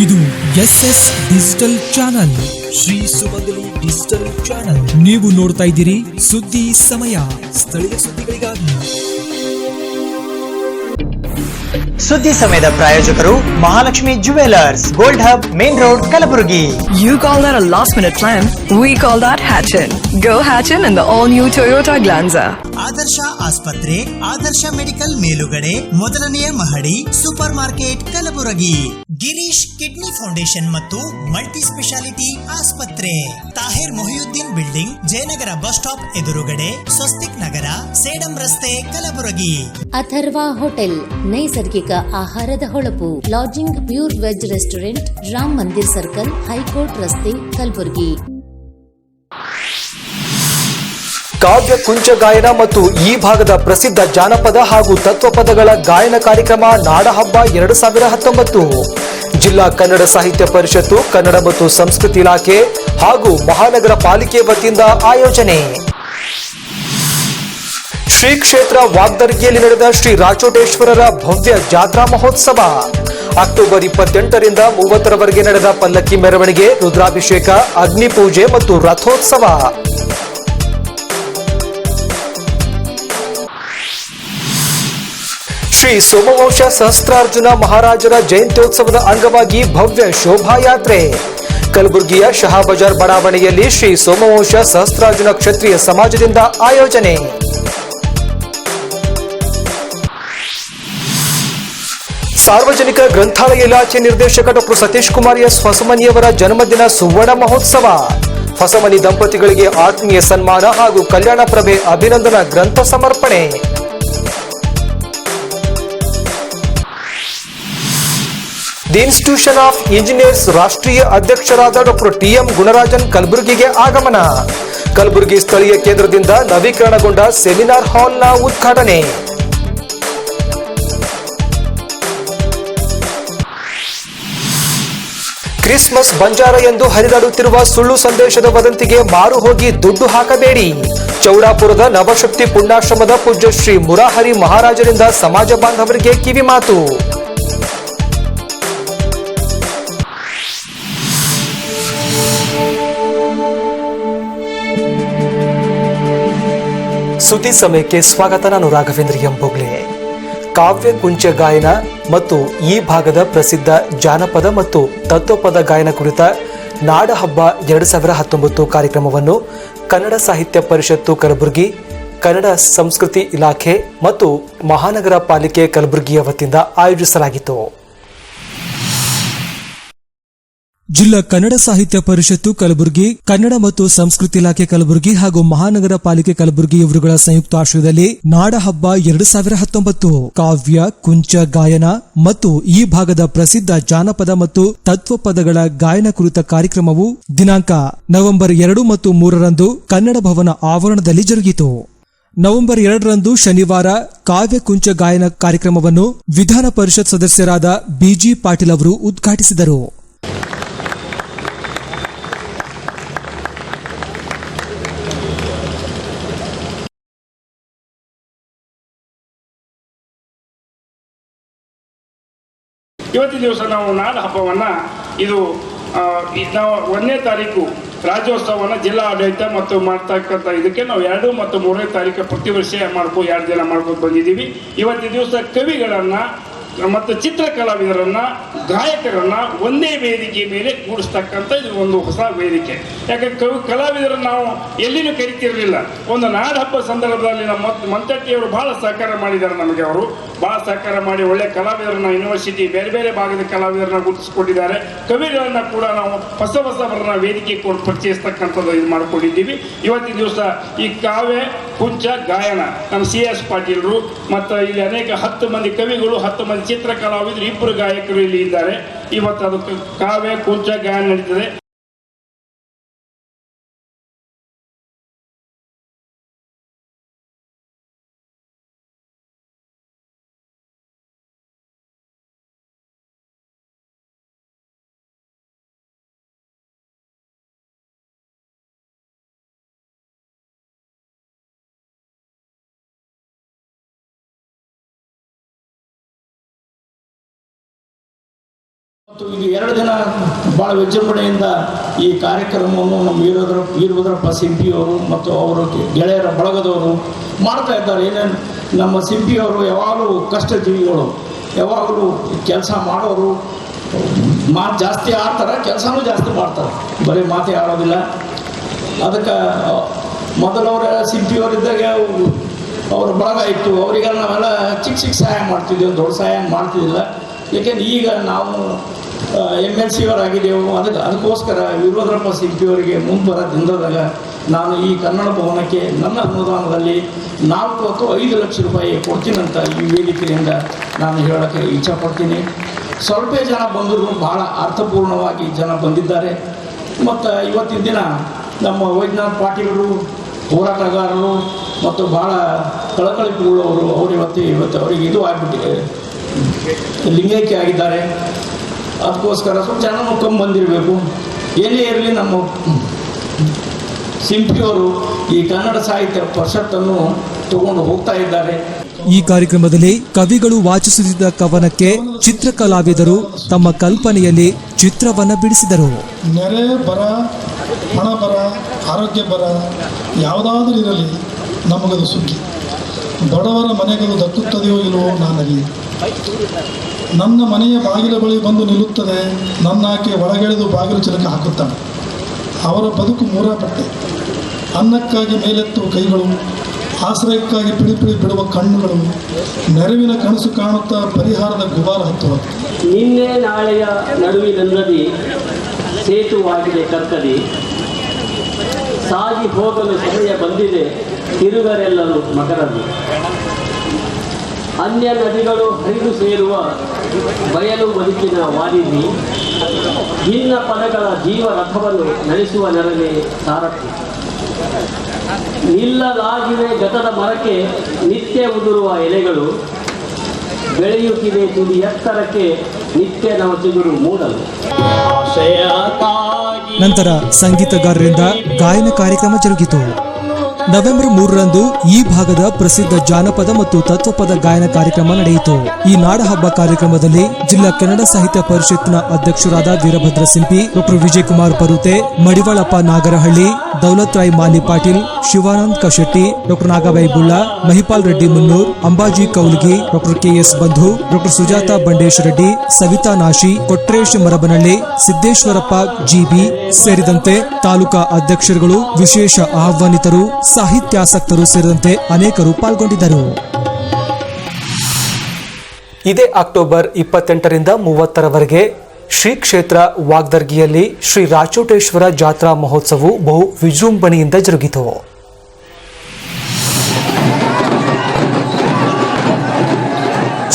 ಇದು SS digital channel, Shri ಸುಮಂಗಲಿ digital channel. ನೀವು ನೋಡ್ತಾ ಇದ್ದೀರಿ ಸುದ್ದಿ ಸಮಯ, ಸ್ಥಳೀಯ ಸುದ್ದಿಗಳಿಗಾಗಿ. ಸುದ್ದಿ ಸಮಯದ ಪ್ರಾಯೋಜಕರು Mahalakshmi jewellers, gold hub, main road, Kalaburagi. You call that a last minute plan? We call that Hatchin. Go Hatchin in the all new Toyota Glanza. ಆದರ್ಶ ಆಸ್ಪತ್ರೆ, ಆದರ್ಶ ಮೆಡಿಕಲ್ ಮೇಲುಗಡೆ, ಮೊದಲನೆಯ ಮಹಡಿ, super market, Kalaburagi. Girish kidney foundation ಮತ್ತು ಮಲ್ಟಿ ಸ್ಪೆಷಾಲಿಟಿ ಆಸ್ಪತ್ರೆ, Tahir Mohiuddin building, Jayanagar bus stop ಎದುರುಗಡೆ, ಸ್ವಸ್ತಿಕ್ ನಗರ, ಸೇಡಂ ರಸ್ತೆ, Kalaburagi. Atharva hotel, ನೈಸರ್ಗಿಕ ಆಹಾರದ ಹೊಳಪು, lodging, pure veg restaurant, Ram Mandir circle, high court ರಸ್ತೆ, ಕಲಬುರಗಿ. ಕಾವ್ಯ ಕುಂಚ ಗಾಯನ ಮತ್ತು ಈ ಭಾಗದ ಪ್ರಸಿದ್ಧ ಜಾನಪದ ಹಾಗೂ ತತ್ವಪದಗಳ ಗಾಯನ ಕಾರ್ಯಕ್ರಮ ನಾಡಹಬ್ಬ 2019 ಜಿಲ್ಲಾ ಕನ್ನಡ ಸಾಹಿತ್ಯ ಪರಿಷತ್ತು, ಕನ್ನಡ ಮತ್ತು ಸಂಸ್ಕೃತಿ ಇಲಾಖೆ ಹಾಗೂ ಮಹಾನಗರ ಪಾಲಿಕೆ ವತಿಯಿಂದ ಆಯೋಜನೆ. ಶ್ರೀ ಕ್ಷೇತ್ರ ವಾಗ್ದರ್ಗಿಯಲ್ಲಿ ನಡೆದ ಶ್ರೀ ರಾಚೋಟೇಶ್ವರರ ಭವ್ಯ ಜಾತ್ರಾ ಮಹೋತ್ಸವ. ಅಕ್ಟೋಬರ್ 28ರಿಂದ 30ರವರೆಗೆ ನಡೆದ ಪಲ್ಲಕ್ಕಿ ಮೆರವಣಿಗೆ, ರುದ್ರಾಭಿಷೇಕ, ಅಗ್ನಿ ಪೂಜೆ ಮತ್ತು ರಥೋತ್ಸವ. ಶ್ರೀ ಸೋಮವಂಶ ಸಹಸ್ರಾರ್ಜುನ ಮಹಾರಾಜರ ಜಯಂತ್ಯೋತ್ಸವದ ಅಂಗವಾಗಿ ಭವ್ಯ ಶೋಭಾಯಾತ್ರೆ. ಕಲಬುರಗಿಯ ಶಹಾ ಬಜಾರ್ ಬಡಾವಣೆಯಲ್ಲಿ ಶ್ರೀ ಸೋಮವಂಶ ಸಹಸ್ರಾರ್ಜುನ ಕ್ಷತ್ರಿಯ ಸಮಾಜದಿಂದ ಆಯೋಜನೆ. ಸಾರ್ವಜನಿಕ ಗ್ರಂಥಾಲಯ ಇಲಾಖೆ ನಿರ್ದೇಶಕ ಡಾಕ್ಟರ್ ಸತೀಶ್ ಕುಮಾರ್ ಎಸ್ ಹೊಸಮನಿಯವರ ಜನ್ಮದಿನ ಸುವರ್ಣ ಮಹೋತ್ಸವ. ಹೊಸಮನಿ ದಂಪತಿಗಳಿಗೆ ಆತ್ಮೀಯ ಸನ್ಮಾನ ಹಾಗೂ ಕಲ್ಯಾಣ ಪ್ರಭೆ ಅಭಿನಂದನಾ ಗ್ರಂಥ ಸಮರ್ಪಣೆ. ದಿ ಇನ್ಸ್ಟಿಟ್ಯೂಷನ್ ಆಫ್ ಇಂಜಿನಿಯರ್ಸ್ ರಾಷ್ಟ್ರೀಯ ಅಧ್ಯಕ್ಷರಾದ ಡಾಕ್ಟರ್ TM ಗುಣರಾಜನ್ ಕಲಬುರಗಿಗೆ ಆಗಮನ. ಕಲಬುರಗಿ ಸ್ಥಳೀಯ ಕೇಂದ್ರದಿಂದ ನವೀಕರಣಗೊಂಡ ಸೆಮಿನಾರ್ ಹಾಲ್ನ ಉದ್ಘಾಟನೆ. ಕ್ರಿಸ್ಮಸ್ ಬಂಜಾರ ಎಂದು ಹರಿದಾಡುತ್ತಿರುವ ಸುಳ್ಳು ಸಂದೇಶದ ವದಂತಿಗೆ ಮಾರು ಹೋಗಿ ದುಡ್ಡು ಹಾಕಬೇಡಿ. ಚೌಡಾಪುರದ ನವಶಕ್ತಿ ಪುಣ್ಯಾಶ್ರಮದ ಪೂಜ್ಯ ಶ್ರೀ ಮುರಾಹರಿ ಮಹಾರಾಜರಿಂದ ಸಮಾಜ ಬಾಂಧವರಿಗೆ ಕಿವಿಮಾತು. ಸುದ್ದಿ ಸಮಯಕ್ಕೆ ಸ್ವಾಗತ. ನಾನು ರಾಘವೇಂದ್ರ ಎಂಬೋಗ್ಲೆ. ಕಾವ್ಯ ಕುಂಚ ಗಾಯನ ಮತ್ತು ಈ ಭಾಗದ ಪ್ರಸಿದ್ಧ ಜಾನಪದ ಮತ್ತು ತತ್ವಪದ ಗಾಯನ ಕುರಿತ ನಾಡಹಬ್ಬ 2019 ಕಾರ್ಯಕ್ರಮವನ್ನು ಕನ್ನಡ ಸಾಹಿತ್ಯ ಪರಿಷತ್ತು ಕಲಬುರಗಿ, ಕನ್ನಡ ಸಂಸ್ಕೃತಿ ಇಲಾಖೆ ಮತ್ತು ಮಹಾನಗರ ಪಾಲಿಕೆ ಕಲಬುರಗಿಯ ವತಿಯಿಂದ ಆಯೋಜಿಸಲಾಗಿತ್ತು. ಜಿಲ್ಲಾ ಕನ್ನಡ ಸಾಹಿತ್ಯ ಪರಿಷತ್ತು ಕಲಬುರಗಿ, ಕನ್ನಡ ಮತ್ತು ಸಂಸ್ಕೃತಿ ಇಲಾಖೆ ಕಲಬುರಗಿ ಹಾಗೂ ಮಹಾನಗರ ಪಾಲಿಕೆ ಕಲಬುರಗಿ ಇವರುಗಳ ಸಂಯುಕ್ತ ಆಶ್ರಯದಲ್ಲಿ ನಾಡಹಬ್ಬ 2019 ಕಾವ್ಯ ಕುಂಚ ಗಾಯನ ಮತ್ತು ಈ ಭಾಗದ ಪ್ರಸಿದ್ಧ ಜಾನಪದ ಮತ್ತು ತತ್ವಪದಗಳ ಗಾಯನ ಕುರಿತ ಕಾರ್ಯಕ್ರಮವು ದಿನಾಂಕ ನವೆಂಬರ್ 2 ಮತ್ತು 3ರಂದು ಕನ್ನಡ ಭವನ ಆವರಣದಲ್ಲಿ ಜರುಗಿತು. ನವೆಂಬರ್ 2ರಂದು ಶನಿವಾರ ಕಾವ್ಯ ಕುಂಚ ಗಾಯನ ಕಾರ್ಯಕ್ರಮವನ್ನು ವಿಧಾನ ಪರಿಷತ್ ಸದಸ್ಯರಾದ BG ಪಾಟೀಲ್ ಅವರು ಉದ್ಘಾಟಿಸಿದರು. ಇವತ್ತಿನ ದಿವಸ ನಾವು ನಾಡ ಹಬ್ಬವನ್ನು ಇದು ನಾವು 1ನೇ ತಾರೀಕು ರಾಜ್ಯೋತ್ಸವವನ್ನು ಜಿಲ್ಲಾ ಆಡಳಿತ ಮತ್ತು ಮಾಡ್ತಕ್ಕಂಥ ಇದಕ್ಕೆ ನಾವು 2 ಮತ್ತು 3ನೇ ತಾರೀಕು ಪ್ರತಿ ವರ್ಷ 2 ದಿನ ಮಾಡ್ಕೊಂಡು ಬಂದಿದ್ದೀವಿ. ಇವತ್ತಿನ ದಿವಸ ಕವಿಗಳನ್ನು ಮತ್ತು ಚಿತ್ರಕಲಾವಿದರನ್ನು, ಗಾಯಕರನ್ನು ಒಂದೇ ವೇದಿಕೆ ಮೇಲೆ ಕೂಡಿಸ್ತಕ್ಕಂಥ ಇದು ಒಂದು ಹೊಸ ವೇದಿಕೆ. ಯಾಕಂದ್ರೆ ಕಲಾವಿದರನ್ನು ನಾವು ಎಲ್ಲಿನೂ ಕರಿತಿರಲಿಲ್ಲ. ಒಂದು ನಾಡ ಹಬ್ಬ ಸಂದರ್ಭದಲ್ಲಿ ನಮ್ಮ ಮಂತಟ್ಟಿಯವರು ಭಾಳ ಸಹಕಾರ ಮಾಡಿದ್ದಾರೆ. ನಮಗೆ ಅವರು ಭಾಳ ಸಹಕಾರ ಮಾಡಿ ಒಳ್ಳೆ ಕಲಾವಿದರನ್ನ, ಯೂನಿವರ್ಸಿಟಿ ಬೇರೆ ಬೇರೆ ಭಾಗದ ಕಲಾವಿದರನ್ನ ಗುರುತಿಸ್ಕೊಂಡಿದ್ದಾರೆ. ಕವಿಗಳನ್ನ ಕೂಡ ನಾವು ಹೊಸವರನ್ನ ವೇದಿಕೆ ಕೊಟ್ಟು ಪರಿಚಯಿಸ್ತಕ್ಕಂಥದ್ದು ಇದು ಮಾಡ್ಕೊಂಡಿದ್ದೀವಿ. ಇವತ್ತಿನ ದಿವಸ ಈ ಕಾವ್ಯ ಕುಂಚ ಗಾಯನ ನಮ್ಮ CS ಪಾಟೀಲರು ಮತ್ತು ಇಲ್ಲಿ ಅನೇಕ 10 ಮಂದಿ ಕವಿಗಳು, 10 ಮಂದಿ ಚಿತ್ರಕಲಾವಿದರು, 2 ಗಾಯಕರು ಇಲ್ಲಿ ಇದ್ದಾರೆ. ಇವತ್ತು ಅದು ಕಾವ್ಯ ಕುಂಚ ಗಾಯನ ನಡೀತದೆ. ಇದು 2 ದಿನ ಭಾಳ ವಿಜೃಂಭಣೆಯಿಂದ ಈ ಕಾರ್ಯಕ್ರಮವನ್ನು ನಮ್ಮ ವೀರಭದ್ರಪ್ಪ ಸಿಂಪಿಯವರು ಮತ್ತು ಅವರು ಗೆಳೆಯರ ಬಳಗದವರು ಮಾಡ್ತಾ ಇದ್ದಾರೆ. ಏನೇನು ನಮ್ಮ ಸಿಂಪಿಯವರು ಯಾವಾಗಲೂ ಕಷ್ಟಜೀವಿಗಳು, ಯಾವಾಗಲೂ ಕೆಲಸ ಮಾಡೋರು, ಮಾತು ಜಾಸ್ತಿ ಆಡ್ತಾರೆ, ಕೆಲಸನೂ ಜಾಸ್ತಿ ಮಾಡ್ತಾರೆ, ಬರೀ ಮಾತೇ ಆಡೋದಿಲ್ಲ. ಅದಕ್ಕೆ ಮೊದಲವರ ಸಿಂಪಿಯವರಿದ್ದಾಗ ಅವರ ಬಳಗ ಇತ್ತು, ಅವರಿಗೆಲ್ಲ ನಾವೆಲ್ಲ ಚಿಕ್ಕ ಸಹಾಯ ಮಾಡ್ತಿದ್ದೆವು, ದೊಡ್ಡ ಸಹಾಯ ಮಾಡ್ತಿದ್ದಿಲ್ಲ. ಏಕೆಂದ್ರೆ ಈಗ ನಾವು MLC ಅವರಾಗಿದ್ದೆವು. ಅದಕ್ಕೋಸ್ಕರ ವೀರಭದ್ರಪ್ಪ ಸಿಂಪಿಯವರಿಗೆ ಮುಂದೆ ಬರೋ ದಿನದಾಗ ನಾನು ಈ ಕನ್ನಡ ಭವನಕ್ಕೆ ನನ್ನ ಅನುದಾನದಲ್ಲಿ 4 ಅಥವಾ 5 ಲಕ್ಷ ರೂಪಾಯಿ ಕೊಡ್ತೀನಂತ ಈ ವೇದಿಕೆಯಿಂದ ನಾನು ಹೇಳೋಕ್ಕೆ ಇಚ್ಛಪಡ್ತೀನಿ. ಸ್ವಲ್ಪ ಜನ ಬಂದರೂ ಭಾಳ ಅರ್ಥಪೂರ್ಣವಾಗಿ ಜನ ಬಂದಿದ್ದಾರೆ. ಮತ್ತು ಇವತ್ತಿನ ದಿನ ನಮ್ಮ ವೈದ್ಯನಾಥ್ ಪಾಟೀಲರು, ಹೋರಾಟಗಾರರು ಮತ್ತು ಭಾಳ ಕಳಕಳಿಪುಳ್ಳವರು ಅವರು ಇವತ್ತು ಅವರಿಗೆ ಇದು ಆಗಿಬಿಟ್ಟಿದೆ, ಲಿಂಗೈಕ್ಯ ಆಗಿದ್ದಾರೆ. ಅದಕ್ಕೋಸ್ಕರ ಸ್ವಲ್ಪ ಜನ ಕಮ್ಮಿ ಬಂದಿರಬೇಕು. ಏನೇ ಇರಲಿ, ನಮ್ಮ ಸಿಂಪಿಯವರು ಈ ಕನ್ನಡ ಸಾಹಿತ್ಯ ಪರಿಷತ್ತನ್ನು ತಗೊಂಡು ಹೋಗ್ತಾ ಇದ್ದಾರೆ. ಈ ಕಾರ್ಯಕ್ರಮದಲ್ಲಿ ಕವಿಗಳು ವಾಚಿಸುತ್ತಿದ್ದ ಕವನಕ್ಕೆ ಚಿತ್ರಕಲಾವಿದರು ತಮ್ಮ ಕಲ್ಪನೆಯಲ್ಲಿ ಚಿತ್ರವನ್ನ ಬಿಡಿಸಿದರು. ನೆರೆ ಬರ, ಹಣ ಬರ, ಆರೋಗ್ಯ ಬರ ಯಾವುದಾದ್ರೂ ಇರಲಿ ನಮಗದು ಸುಗ್ಗಿ. ಬಡವರ ಮನೆಗಳು ದಕ್ಕುತ್ತದೆಯೋ ಇಲ್ಲವೋ ನನಗೆ. ನನ್ನ ಮನೆಯ ಬಾಗಿಲ ಬಳಿ ಬಂದು ನಿಲ್ಲುತ್ತದೆ, ನನ್ನಾಕೆ ಒಳಗೆಳೆದು ಬಾಗಿಲು ಚಿಲಕ ಹಾಕುತ್ತಾನೆ. ಅವರ ಬದುಕು ಮೂರಪಟ್ಟೆ. ಅನ್ನಕ್ಕಾಗಿ ಮೇಲೆತ್ತುವ ಕೈಗಳು, ಆಶ್ರಯಕ್ಕಾಗಿ ಪಿಡಿಪಿಡಿ ಬಿಡುವ ಕಣ್ಣುಗಳು, ನೆರವಿನ ಕನಸು ಕಾಣುತ್ತಾ ಪರಿಹಾರದ ಗುಬಾರ ಹತ್ತುವ. ನಿನ್ನೆ ನಾಳೆಯ ನಡುವಿನಲ್ಲದಿ ಸೇತುವಾಗಿದೆ ಕರ್ತದಿ, ಸಾಗಿ ಹೋಗಲು ಸಮಯ ಬಂದಿದೆ ತಿರುಗರೆಲ್ಲರೂ ಮಕರದು. ಅನ್ಯ ನದಿಗಳು ಹರಿದು ಸೇರುವ ಬಯಲು ಬದುಕಿನ ವಾರಿಧಿ, ಭಿನ್ನ ಪದಗಳ ಜೀವರಥವನ್ನು ನಡೆಸುವ ನೆರವೇ ಸಾರಥಿ. ನಿಲ್ಲಲಾಗಿವೆ ಗತದ ಮರಕ್ಕೆ ನಿತ್ಯ ಉದುರುವ ಎಲೆಗಳು, ಬೆಳೆಯುತ್ತಿದೆ ತುದಿ ಎತ್ತರಕ್ಕೆ ನಿತ್ಯ ನವ ಚಿಗುರು ಮೂಡಲು. ನಂತರ ಸಂಗೀತಗಾರರಿಂದ ಗಾಯನ ಕಾರ್ಯಕ್ರಮ ಜರುಗಿತು. ನವೆಂಬರ್ 3ರಂದು ಈ ಭಾಗದ ಪ್ರಸಿದ್ಧ ಜಾನಪದ ಮತ್ತು ತತ್ವಪದ ಗಾಯನ ಕಾರ್ಯಕ್ರಮ ನಡೆಯಿತು. ಈ ನಾಡಹಬ್ಬ ಕಾರ್ಯಕ್ರಮದಲ್ಲಿ ಜಿಲ್ಲಾ ಕನ್ನಡ ಸಾಹಿತ್ಯ ಪರಿಷತ್ನ ಅಧ್ಯಕ್ಷರಾದ ವೀರಭದ್ರ ಸಿಂಪಿ, ಡಾಕ್ಟರ್ ವಿಜಯಕುಮಾರ್ ಪರುತೆ, ಮಡಿವಾಳಪ್ಪ ನಾಗರಹಳ್ಳಿ, ದೌಲತ್ ರಾಯ್ ಮಾಲಿ ಪಾಟೀಲ್, ಶಿವಾನಂದ್ ಕಶೆಟ್ಟಿ, ಡಾಕ್ಟರ್ ನಾಗಬಾಯಿ ಬುಳ್ಳ, ಮಹಿಪಾಲ್ ರೆಡ್ಡಿ ಮುನ್ನೂರ್, ಅಂಬಾಜಿ ಕೌಲ್ಗಿ, ಡಾಕ್ಟರ್ KS ಬಂಧು, ಡಾಕ್ಟರ್ ಸುಜಾತಾ ಬಂಡೇಶ್ ರೆಡ್ಡಿ, ಸವಿತಾ ನಾಶಿ, ಕೊಟ್ರೇಶ್ ಮರಬನಹಳ್ಳಿ, ಸಿದ್ದೇಶ್ವರಪ್ಪ GB ಸೇರಿದಂತೆ ತಾಲೂಕಾ ಅಧ್ಯಕ್ಷರುಗಳು, ವಿಶೇಷ ಆಹ್ವಾನಿತರು, ಸಾಹಿತ್ಯಾಸಕ್ತರು ಸೇರಿದಂತೆ ಅನೇಕರು ಪಾಲ್ಗೊಂಡಿದ್ದರು. ಇದೇ ಅಕ್ಟೋಬರ್ 28ರಿಂದ 30ರವರೆಗೆ ಶ್ರೀ ಕ್ಷೇತ್ರ ವಾಗ್ದರ್ಗಿಯಲ್ಲಿ ಶ್ರೀ ರಾಚೋಟೇಶ್ವರ ಜಾತ್ರಾ ಮಹೋತ್ಸವವು ಬಹು ವಿಜೃಂಭಣೆಯಿಂದ ಜರುಗಿತು.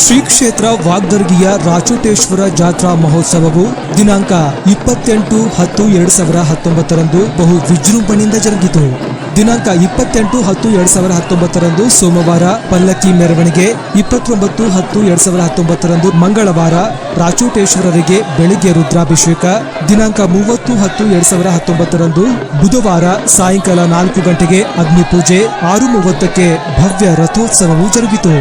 ಶ್ರೀ ಕ್ಷೇತ್ರ ವಾಗ್ದರ್ಗಿಯ ರಾಚೋಟೇಶ್ವರ ಜಾತ್ರಾ ಮಹೋತ್ಸವವು ದಿನಾಂಕ 28/10/2019 ಬಹು ವಿಜೃಂಭಣೆಯಿಂದ ಜರುಗಿತು. ದಿನಾಂಕ 28/10/2019 ಸೋಮವಾರ ಪಲ್ಲಕ್ಕಿ ಮೆರವಣಿಗೆ, 29/10/2019 ಮಂಗಳವಾರ ರಾಚೋಟೇಶ್ವರರಿಗೆ ಬೆಳಿಗ್ಗೆ ರುದ್ರಾಭಿಷೇಕ, ದಿನಾಂಕ 30/10/2019 ಬುಧವಾರ ಸಾಯಂಕಾಲ 4 ಗಂಟೆಗೆ ಅಗ್ನಿಪೂಜೆ, 6:30ಕ್ಕೆ ಭವ್ಯ ರಥೋತ್ಸವವು ಜರುಗಿತು.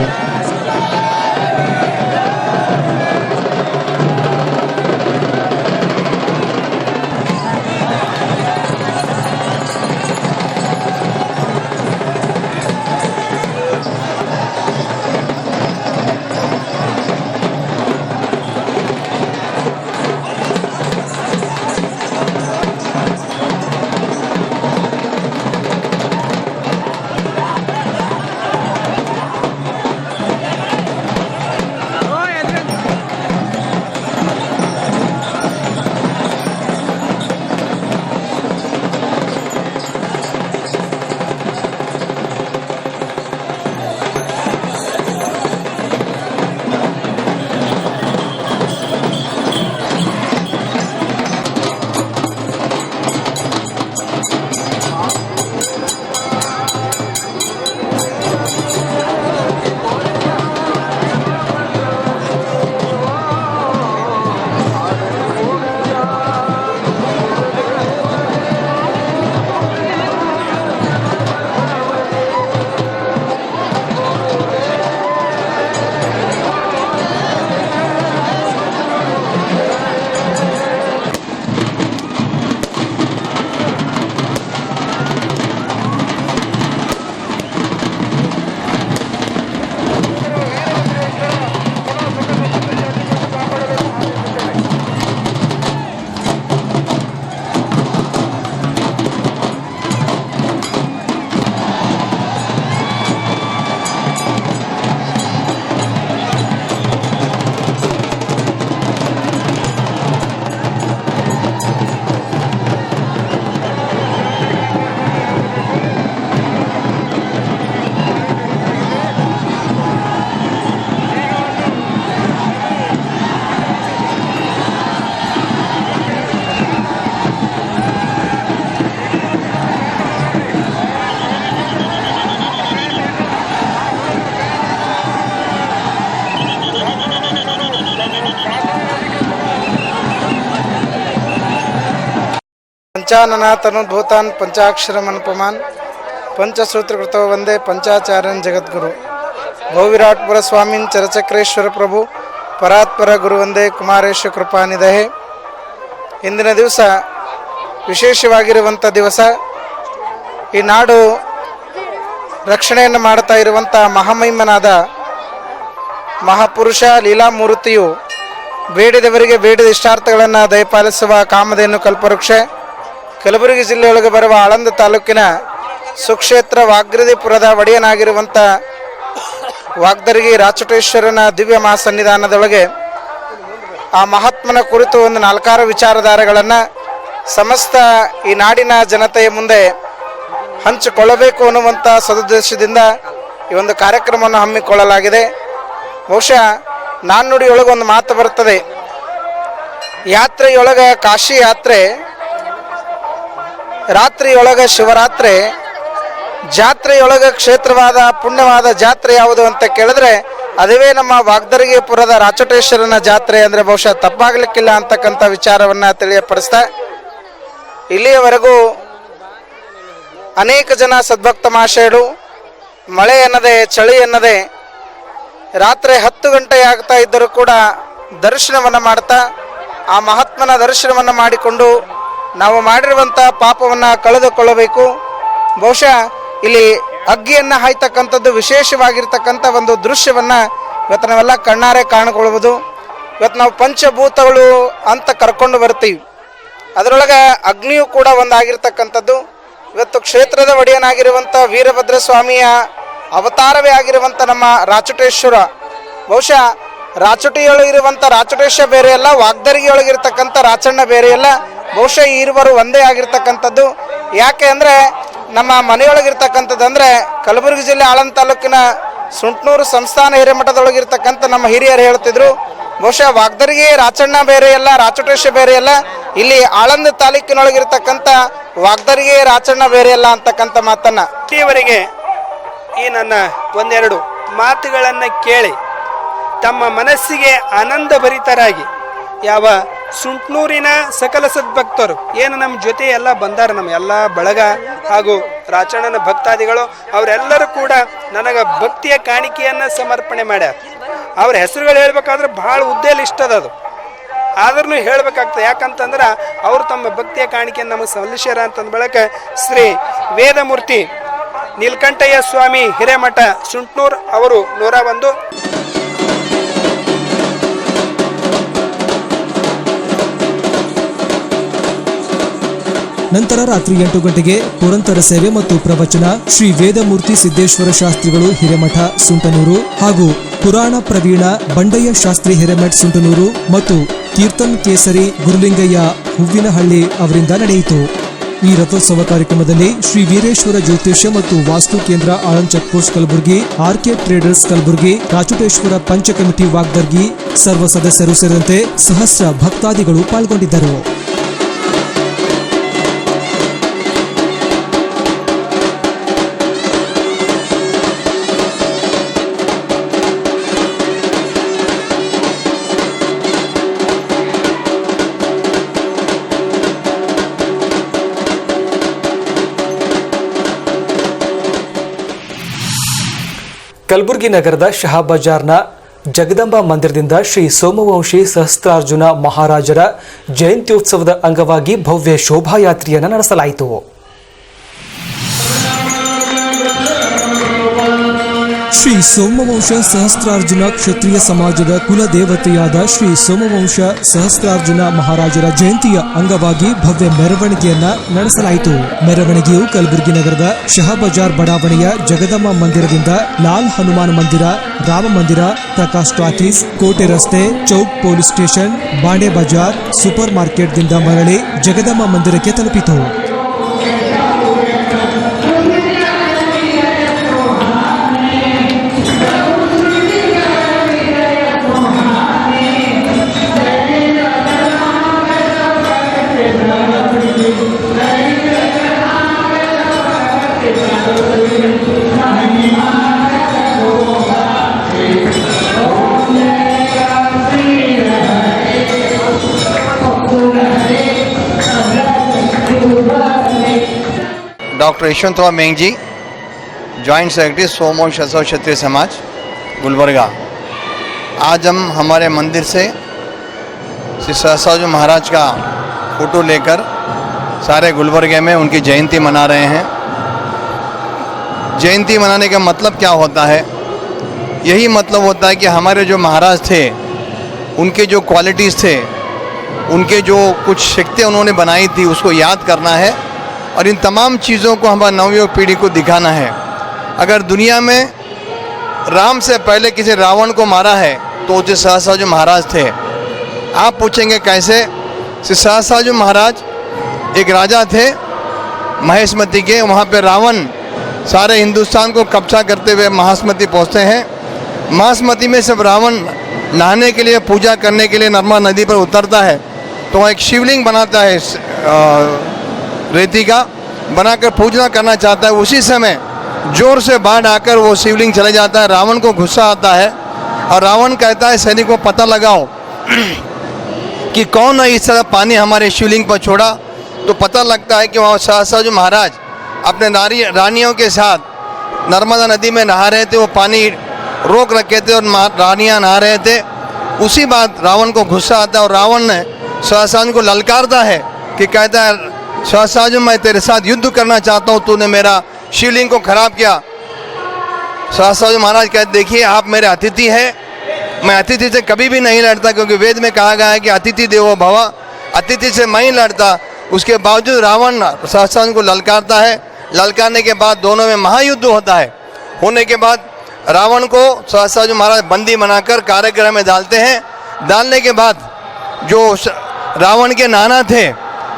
पंचाननातनुद्भूतान् पंचाक्षरमनुपमान् पंचसूत्रकृतो वंदे पंचाचार्यन् जगद्गुरु भूविराट्पुर स्वामीन् चरचक्रेश्वर प्रभु ಪರಾತ್ಪರ ಗುರು ವಂದೇ ಕುಮಾರೇಶ ಕೃಪಾನಿಧೆ. ಇಂದಿನ ದಿವಸ ವಿಶೇಷವಾಗಿರುವಂಥ ದಿವಸ. ಈ ನಾಡು ರಕ್ಷಣೆಯನ್ನು ಮಾಡ್ತಾ ಇರುವಂಥ ಮಹಾಮಹಿಮನಾದ ಮಹಾಪುರುಷ ಲೀಲಾಮೂರ್ತಿಯು ಬೇಡಿದವರಿಗೆ ಬೇಡಿದ ಇಷ್ಟಾರ್ಥಗಳನ್ನು ದಯಪಾಲಿಸುವ ಕಾಮಧೇನು ಕಲ್ಪವೃಕ್ಷ ಕಲಬುರಗಿ ಜಿಲ್ಲೆಯೊಳಗೆ ಬರುವ ಆಳಂದ ತಾಲೂಕಿನ ಸುಕ್ಷೇತ್ರ ವಾಗ್ರದಿಪುರದ ಒಡೆಯನಾಗಿರುವಂಥ ವಾಗ್ದರ್ಗಿ ರಾಚಟೇಶ್ವರನ ದಿವ್ಯ ಮಹಾಸನ್ನಿಧಾನದೊಳಗೆ ಆ ಮಹಾತ್ಮನ ಕುರಿತು ಒಂದು 4 ವಿಚಾರಧಾರೆಗಳನ್ನು ಸಮಸ್ತ ಈ ನಾಡಿನ ಜನತೆಯ ಮುಂದೆ ಹಂಚಿಕೊಳ್ಳಬೇಕು ಅನ್ನುವಂಥ ಸದುದ್ದೇಶದಿಂದ ಈ ಒಂದು ಕಾರ್ಯಕ್ರಮವನ್ನು ಹಮ್ಮಿಕೊಳ್ಳಲಾಗಿದೆ. ಬಹುಶಃ ನಾಣ್ಣುಡಿಯೊಳಗೆ ಒಂದು ಮಾತು ಬರ್ತದೆ, ಯಾತ್ರೆಯೊಳಗೆ ಕಾಶಿ ಯಾತ್ರೆ, ರಾತ್ರಿಯೊಳಗೆ ಶಿವರಾತ್ರಿ, ಜಾತ್ರೆಯೊಳಗೆ ಕ್ಷೇತ್ರವಾದ ಪುಣ್ಯವಾದ ಜಾತ್ರೆ ಯಾವುದು ಅಂತ ಕೇಳಿದ್ರೆ ಅದುವೇ ನಮ್ಮ ವಾಗ್ದರ್ಗಿಪುರದ ರಾಚಟೇಶ್ವರನ ಜಾತ್ರೆ ಅಂದರೆ ಬಹುಶಃ ತಪ್ಪಾಗಲಿಕ್ಕಿಲ್ಲ ಅಂತಕ್ಕಂಥ ವಿಚಾರವನ್ನು ತಿಳಿಯಪಡಿಸ್ತಾ, ಇಲ್ಲಿಯವರೆಗೂ ಅನೇಕ ಜನ ಸದ್ಭಕ್ತ ಮಹಾಶಯರು ಮಳೆ ಎನ್ನದೆ ಚಳಿ ಎನ್ನದೆ ರಾತ್ರಿ 10 ಗಂಟೆ ಆಗ್ತಾ ಇದ್ದರೂ ಕೂಡ ದರ್ಶನವನ್ನು ಮಾಡ್ತಾ ಆ ಮಹಾತ್ಮನ ದರ್ಶನವನ್ನು ಮಾಡಿಕೊಂಡು ನಾವು ಮಾಡಿರುವಂಥ ಪಾಪವನ್ನು ಕಳೆದುಕೊಳ್ಳಬೇಕು. ಬಹುಶಃ ಇಲ್ಲಿ ಅಗ್ಗಿಯನ್ನು ಹಾಯ್ತಕ್ಕಂಥದ್ದು ವಿಶೇಷವಾಗಿರ್ತಕ್ಕಂಥ ಒಂದು ದೃಶ್ಯವನ್ನು ಇವತ್ತು ನಾವೆಲ್ಲ ಕಣ್ಣಾರೆ ಕಾಣಿಕೊಳ್ಳಬಹುದು. ಇವತ್ತು ನಾವು ಪಂಚಭೂತಗಳು ಅಂತ ಕರ್ಕೊಂಡು ಬರ್ತೀವಿ, ಅದರೊಳಗೆ ಅಗ್ನಿಯು ಕೂಡ ಒಂದಾಗಿರ್ತಕ್ಕಂಥದ್ದು. ಇವತ್ತು ಕ್ಷೇತ್ರದ ಒಡೆಯನಾಗಿರುವಂಥ ವೀರಭದ್ರ ಸ್ವಾಮಿಯ ಅವತಾರವೇ ಆಗಿರುವಂಥ ನಮ್ಮ ರಾಚಟೇಶ್ವರ, ಬಹುಶಃ ರಾಚುಟಿಯೊಳಗಿರುವಂಥ ರಾಚಟೇಶ ಬೇರೆ ಅಲ್ಲ, ವಾಗ್ದರ್ಗಿಯೊಳಗಿರ್ತಕ್ಕಂಥ ರಾಚಣ್ಣ ಬೇರೆ ಅಲ್ಲ, ಬಹುಶಃ ಈ ಇರುವರು ಒಂದೇ ಆಗಿರ್ತಕ್ಕಂಥದ್ದು. ಯಾಕೆ ಅಂದರೆ ನಮ್ಮ ಮನೆಯೊಳಗಿರ್ತಕ್ಕಂಥದ್ದು ಅಂದರೆ ಕಲಬುರಗಿ ಜಿಲ್ಲೆ ಆಳಂದ ತಾಲೂಕಿನ ಸುಂಟ್ನೂರು ಸಂಸ್ಥಾನ ಹಿರೇಮಠದೊಳಗಿರ್ತಕ್ಕಂಥ ನಮ್ಮ ಹಿರಿಯರು ಹೇಳ್ತಿದ್ರು, ಬಹುಶಃ ವಾಗ್ದರ್ಗಿ ರಾಚಣ್ಣ ಬೇರೆ ಅಲ್ಲ, ರಾಚಟೇಶ ಬೇರೆ ಅಲ್ಲ, ಇಲ್ಲಿ ಆಳಂದ ತಾಲೂಕಿನೊಳಗಿರ್ತಕ್ಕಂಥ ವಾಗ್ದರ್ಗಿ ರಾಚಣ್ಣ ಬೇರೆ ಅಲ್ಲ ಅಂತಕ್ಕಂಥ ಮಾತನ್ನು ಇಲ್ಲಿಯವರೆಗೆ ಈ ನನ್ನ ಒಂದೆರಡು ಮಾತುಗಳನ್ನು ಕೇಳಿ ತಮ್ಮ ಮನಸ್ಸಿಗೆ ಆನಂದ ಭರಿತರಾಗಿ ಯಾವ ಸುಂಟ್ನೂರಿನ ಸಕಲ ಸದ್ಭಕ್ತರು ಏನು ನಮ್ಮ ಜೊತೆ ಎಲ್ಲ ಬಂದಾರ, ನಮ್ಮ ಎಲ್ಲ ಬಳಗ ಹಾಗೂ ರಾಚಣ್ಣನ ಭಕ್ತಾದಿಗಳು ಅವರೆಲ್ಲರೂ ಕೂಡ ನನಗೆ ಭಕ್ತಿಯ ಕಾಣಿಕೆಯನ್ನು ಸಮರ್ಪಣೆ ಮಾಡ್ಯಾರ. ಅವ್ರ ಹೆಸರುಗಳು ಹೇಳ್ಬೇಕಾದ್ರೆ ಭಾಳ ಉದ್ದೇಶ ಇಷ್ಟದ ಅದು, ಆದ್ರೂ ಹೇಳಬೇಕಾಗ್ತದೆ. ಯಾಕಂತಂದ್ರೆ ಅವರು ತಮ್ಮ ಭಕ್ತಿಯ ಕಾಣಿಕೆಯನ್ನು ನಮಗೆ ಸಲ್ಲಿಸ್ಯಾರ ಅಂತಂದ ಬಳಿಕ ಶ್ರೀ ವೇದಮೂರ್ತಿ ನೀಲಕಂಠಯ್ಯ ಸ್ವಾಮಿ ಹಿರೇಮಠ ಸುಂಟ್ನೂರ್ ಅವರು 101. ನಂತರ ರಾತ್ರಿ 8 ಗಂಟೆಗೆ ಪುರಂತರ ಸೇವೆ ಮತ್ತು ಪ್ರವಚನ ಶ್ರೀ ವೇದಮೂರ್ತಿ ಸಿದ್ದೇಶ್ವರ ಶಾಸ್ತ್ರಿಗಳು ಹಿರೇಮಠ ಸುಂಟನೂರು ಹಾಗೂ ಪುರಾಣ ಪ್ರವೀಣ ಬಂಡಯ್ಯ ಶಾಸ್ತ್ರಿ ಹಿರೇಮಠ ಸುಂಟನೂರು ಮತ್ತು ಕೀರ್ತನ್ ಕೇಸರಿ ಗುರುಲಿಂಗಯ್ಯ ಹೂವಿನಹಳ್ಳಿ ಅವರಿಂದ ನಡೆಯಿತು. ಈ ರಥೋತ್ಸವ ಕಾರ್ಯಕ್ರಮದಲ್ಲಿ ಶ್ರೀ ವೀರೇಶ್ವರ ಜ್ಯೋತಿಷ್ಯ ಮತ್ತು ವಾಸ್ತು ಕೇಂದ್ರ Aland check post Kalaburagi, RK traders Kalaburagi, Rachuteshwara ಪಂಚ ಕಮಿಟಿ ವಾಗ್ದರ್ಗಿ ಸರ್ವ ಸದಸ್ಯರು ಸೇರಿದಂತೆ ಸಹಸ್ರ ಭಕ್ತಾದಿಗಳು ಪಾಲ್ಗೊಂಡಿದ್ದರು. ಕಲಬುರಗಿ ನಗರದ ಶಹಾಬಜಾರ್ನ ಜಗದಂಬಾ ಮಂದಿರದಿಂದ ಶ್ರೀ ಸೋಮವಂಶಿ ಸಹಸ್ರಾರ್ಜುನ ಮಹಾರಾಜರ ಜಯಂತ್ಯೋತ್ಸವದ ಅಂಗವಾಗಿ ಭವ್ಯ ಶೋಭಾಯಾತ್ರೆಯನ್ನು ನಡೆಸಲಾಯಿತು. ಶ್ರೀ ಸೋಮವಂಶ ಸಹಸ್ರಾರ್ಜುನ ಕ್ಷತ್ರಿಯ ಸಮಾಜದ ಕುಲದೇವತೆಯಾದ ಶ್ರೀ ಸೋಮವಂಶ ಸಹಸ್ರಾರ್ಜುನ ಮಹಾರಾಜರ ಜಯಂತಿಯ ಅಂಗವಾಗಿ ಭವ್ಯ ಮೆರವಣಿಗೆಯನ್ನ ನಡೆಸಲಾಯಿತು. ಮೆರವಣಿಗೆಯು ಕಲಬುರಗಿ ನಗರದ ಶಹಾಬಜಾರ್ ಬಡಾವಣೆಯ ಜಗದಮ್ಮ ಮಂದಿರದಿಂದ ಲಾಲ್ ಹನುಮಾನ್ ಮಂದಿರ, ರಾಮ ಮಂದಿರ, ಪ್ರಕಾಶ್ ಟಾಕೀಸ್, ಕೋಟೆ ರಸ್ತೆ, ಚೌಕ್ ಪೊಲೀಸ್ ಸ್ಟೇಷನ್, ಬಾಂಡೆ ಬಜಾರ್, ಸೂಪರ್ ಮಾರ್ಕೆಟ್ದಿಂದ ಮರಳಿ ಜಗದಮ್ಮ ಮಂದಿರಕ್ಕೆ ತಲುಪಿತು. डॉक्टर यशवंतराव मेंग जी, जॉइंट सेक्रेटरी सोमवंश शैव क्षत्रिय समाज गुलबर्गा। आज हम हमारे मंदिर से श्री सहस्रार्जुन महाराज का फोटो लेकर सारे गुलबर्गे में उनकी जयंती मना रहे हैं। जयंती मनाने का मतलब क्या होता है? यही मतलब होता है कि हमारे जो महाराज थे, उनके जो क्वालिटीज़ थे, उनके जो कुछ शक्तियाँ उन्होंने बनाई थी, उसको याद करना है और इन तमाम चीज़ों को हमारी नवयुवक पीढ़ी को दिखाना है। अगर दुनिया में राम से पहले किसी रावण को मारा है तो उसे सहस्रार्जुन महाराज थे। आप पूछेंगे कैसे? सहस्रार्जुन महाराज एक राजा थे महेशमती के। वहाँ पे रावण सारे हिंदुस्तान को कब्जा करते हुए महासमती पहुँचते हैं। महासमती में सब रावण नहाने के लिए, पूजा करने के लिए नर्मदा नदी पर उतरता है तो वह एक शिवलिंग बनाता है, रेती का बनाकर पूजना करना चाहता है। उसी समय जोर से बाढ़ आकर वो शिवलिंग चले जाता है। रावण को गुस्सा आता है और रावण कहता है सैनिकों को पता लगाओ कि कौन है इस तरह पानी हमारे शिवलिंग पर छोड़ा। तो पता लगता है कि वहाँ सहस्रार्जुन महाराज अपने रानियों के साथ नर्मदा नदी में नहा रहे थे। वो पानी रोक रखे थे और रानियाँ नहा रहे थे। उसी बात रावण को गुस्सा आता है और रावण ने सहस्रार्जुन को ललकारता है कि कहता है सहस्रार्जुन मैं तेरे साथ युद्ध करना चाहता हूँ, तूने मेरा शिवलिंग को खराब किया। सहस्रार्जुन महाराज कहते देखिए आप मेरे अतिथि हैं, मैं अतिथि से कभी भी नहीं लड़ता, क्योंकि वेद में कहा गया है कि अतिथि देवो भव, अतिथि से मैं ही लड़ता। उसके बावजूद रावण सहस्रार्जुन को ललकारता है। ललकारने के बाद दोनों में महायुद्ध होता है। होने के बाद रावण को सहस्रार्जुन महाराज बंदी बनाकर कारागृह में डालते हैं। डालने के बाद जो रावण के नाना थे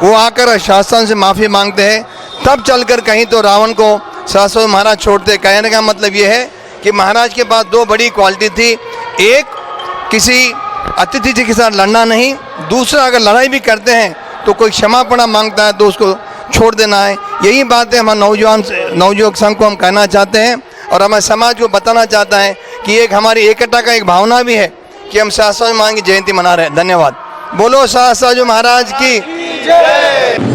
वो आकर शासन से माफ़ी मांगते हैं। तब चलकर कहीं तो रावण को सहस्रार्जुन महाराज छोड़ते। कहने का मतलब ये है कि महाराज के पास दो बड़ी क्वालिटी थी। एक, किसी अतिथि जी के साथ लड़ना नहीं। दूसरा, अगर लड़ाई भी करते हैं तो कोई क्षमापण मांगता है तो उसको छोड़ देना है। यही बातें हम नवयुवक संघ को हम कहना चाहते हैं और हमारे समाज को बताना चाहता है कि एक हमारी एकता का एक भावना भी है कि हम सहस्रार्जुन महाराज की जयंती मना रहे हैं। धन्यवाद। बोलो सहस्रार्जुन महाराज की जय।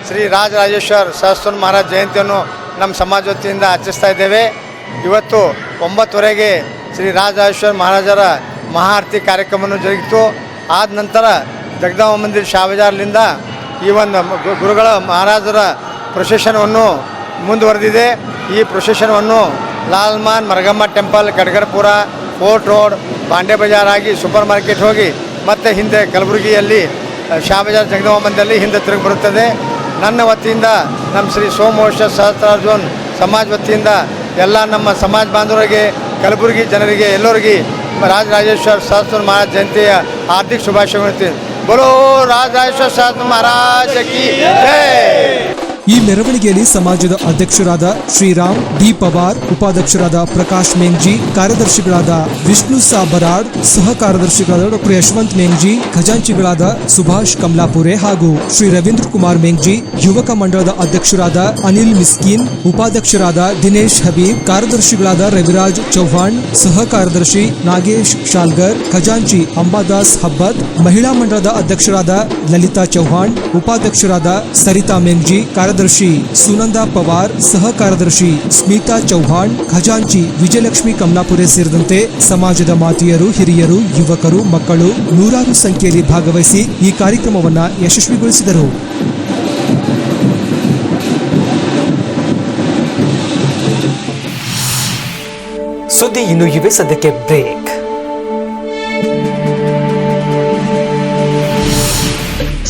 ಶ್ರೀ ರಾಜರಾಜೇಶ್ವರ ಸಹಸ್ರಾರ್ಜುನ ಮಹಾರಾಜ ಜಯಂತಿಯನ್ನು ನಮ್ಮ ಸಮಾಜ ವತಿಯಿಂದ ಆಚರಿಸ್ತಾ ಇದ್ದೇವೆ. ಇವತ್ತು 9:30ಗೆ ಶ್ರೀ ರಾಜರಾಜೇಶ್ವರ ಮಹಾರಾಜರ ಮಹಾಆರತಿ ಕಾರ್ಯಕ್ರಮವನ್ನು ಜರುಗಿತು. ಆದ ನಂತರ ಜಗದಾಂಬ ಮಂದಿರ ಶಾಬಜಾರ್ಲಿಂದ ಈ ಒಂದು ಗುರುಗಳ ಮಹಾರಾಜರ ಪ್ರೊಸೆಷನವನ್ನು ಮುಂದುವರೆದಿದೆ. ಈ ಪ್ರೊಸೆಷನವನ್ನು ಲಾಲ್ಮಾನ್ ಮರಗಮ್ಮ ಟೆಂಪಲ್, ಕಡಗರಪುರ, ಫೋರ್ಟ್ ರೋಡ್, ಬಾಂಡೆ ಬಜಾರ್ ಆಗಿ ಸೂಪರ್ ಮಾರ್ಕೆಟ್ ಹೋಗಿ ಮತ್ತೆ ಹಿಂದೆ ಕಲಬುರಗಿಯಲ್ಲಿ ಶಾಬಜಾರ್ ಜಗದಾಂಬ ಮಂದಿರಲ್ಲಿ ಹಿಂದೆ ತಿರುಗಿ ಬರುತ್ತದೆ. ನನ್ನ ವತಿಯಿಂದ ನಮ್ಮ ಶ್ರೀ ಸೋಮವಂಶ ಸಹಸ್ರಾರ್ಜುನ್ ಸಮಾಜ ವತಿಯಿಂದ ಎಲ್ಲ ನಮ್ಮ ಸಮಾಜ ಬಾಂಧವರಿಗೆ, ಕಲಬುರಗಿ ಜನರಿಗೆ ಎಲ್ಲರಿಗೆ ರಾಜರಾಜೇಶ್ವರ ಸಹಸ್ರಾರ್ಜುನ ಮಹಾರಾಜ ಜಯಂತಿಯ ಹಾರ್ದಿಕ ಶುಭಾಶಯಗಳು. बोलो राजराजेश्वर सहस्त्र महाराज की जय। ಈ ಮೆರವಣಿಗೆಯಲ್ಲಿ ಸಮಾಜದ ಅಧ್ಯಕ್ಷರಾದ ಶ್ರೀರಾಮ್ ಡಿ ಪವಾರ್, ಉಪಾಧ್ಯಕ್ಷರಾದ ಪ್ರಕಾಶ್ ಮೇಂಗ್ಜಿ, ಕಾರ್ಯದರ್ಶಿಗಳಾದ ವಿಷ್ಣು ಸಾ ಬರಾಡ್, ಸಹ ಕಾರ್ಯದರ್ಶಿಗಳಾದ ಡಾಕ್ಟರ್ ಯಶವಂತ್ ಮೇಂಗ್ಜಿ, ಖಜಾಂಚಿಗಳಾದ ಸುಭಾಷ್ ಕಮಲಾಪುರೆ ಹಾಗೂ ಶ್ರೀ ರವೀಂದ್ರ ಕುಮಾರ್ ಮೇಂಗ್ಜಿ, ಯುವಕ ಮಂಡಳದ ಅಧ್ಯಕ್ಷರಾದ ಅನಿಲ್ ಮಿಸ್ಕಿನ್, ಉಪಾಧ್ಯಕ್ಷರಾದ ದಿನೇಶ್ ಹಬೀಬ್, ಕಾರ್ಯದರ್ಶಿಗಳಾದ ರವಿರಾಜ್ ಚೌಹಾಣ್, ಸಹ ಕಾರ್ಯದರ್ಶಿ ನಾಗೇಶ್ ಶಾಲ್ಗರ್, ಖಜಾಂಚಿ ಅಂಬಾದಾಸ್ ಹಬ್ಬತ್, ಮಹಿಳಾ ಮಂಡಳದ ಅಧ್ಯಕ್ಷರಾದ ಲಲಿತಾ ಚೌಹಾಣ್, ಉಪಾಧ್ಯಕ್ಷರಾದ ಸರಿತಾ ಮೇಂಗ್ಜಿ, ಕಾರ್ಯದರ್ಶಿ ಸುನಂದಾ ಪವಾರ್, ಸಹ ಕಾರ್ಯದರ್ಶಿ ಸ್ಮಿತಾ ಚೌಹಾಣ್, ಖಜಾಂಚಿ ವಿಜಯಲಕ್ಷ್ಮಿ ಕಮಲಾಪುರೆ ಸೇರಿದಂತೆ ಸಮಾಜದ ಮಾತೆಯರು, ಹಿರಿಯರು, ಯುವಕರು, ಮಕ್ಕಳು ನೂರಾರು ಸಂಖ್ಯೆಯಲ್ಲಿ ಭಾಗವಹಿಸಿ ಈ ಕಾರ್ಯಕ್ರಮವನ್ನು ಯಶಸ್ವಿಗೊಳಿಸಿದರು. ಸುದ್ದಿ ಇನ್ನು ಇವೆ, ಸದ್ಯಕ್ಕೆ ಬ್ರೇಕ್.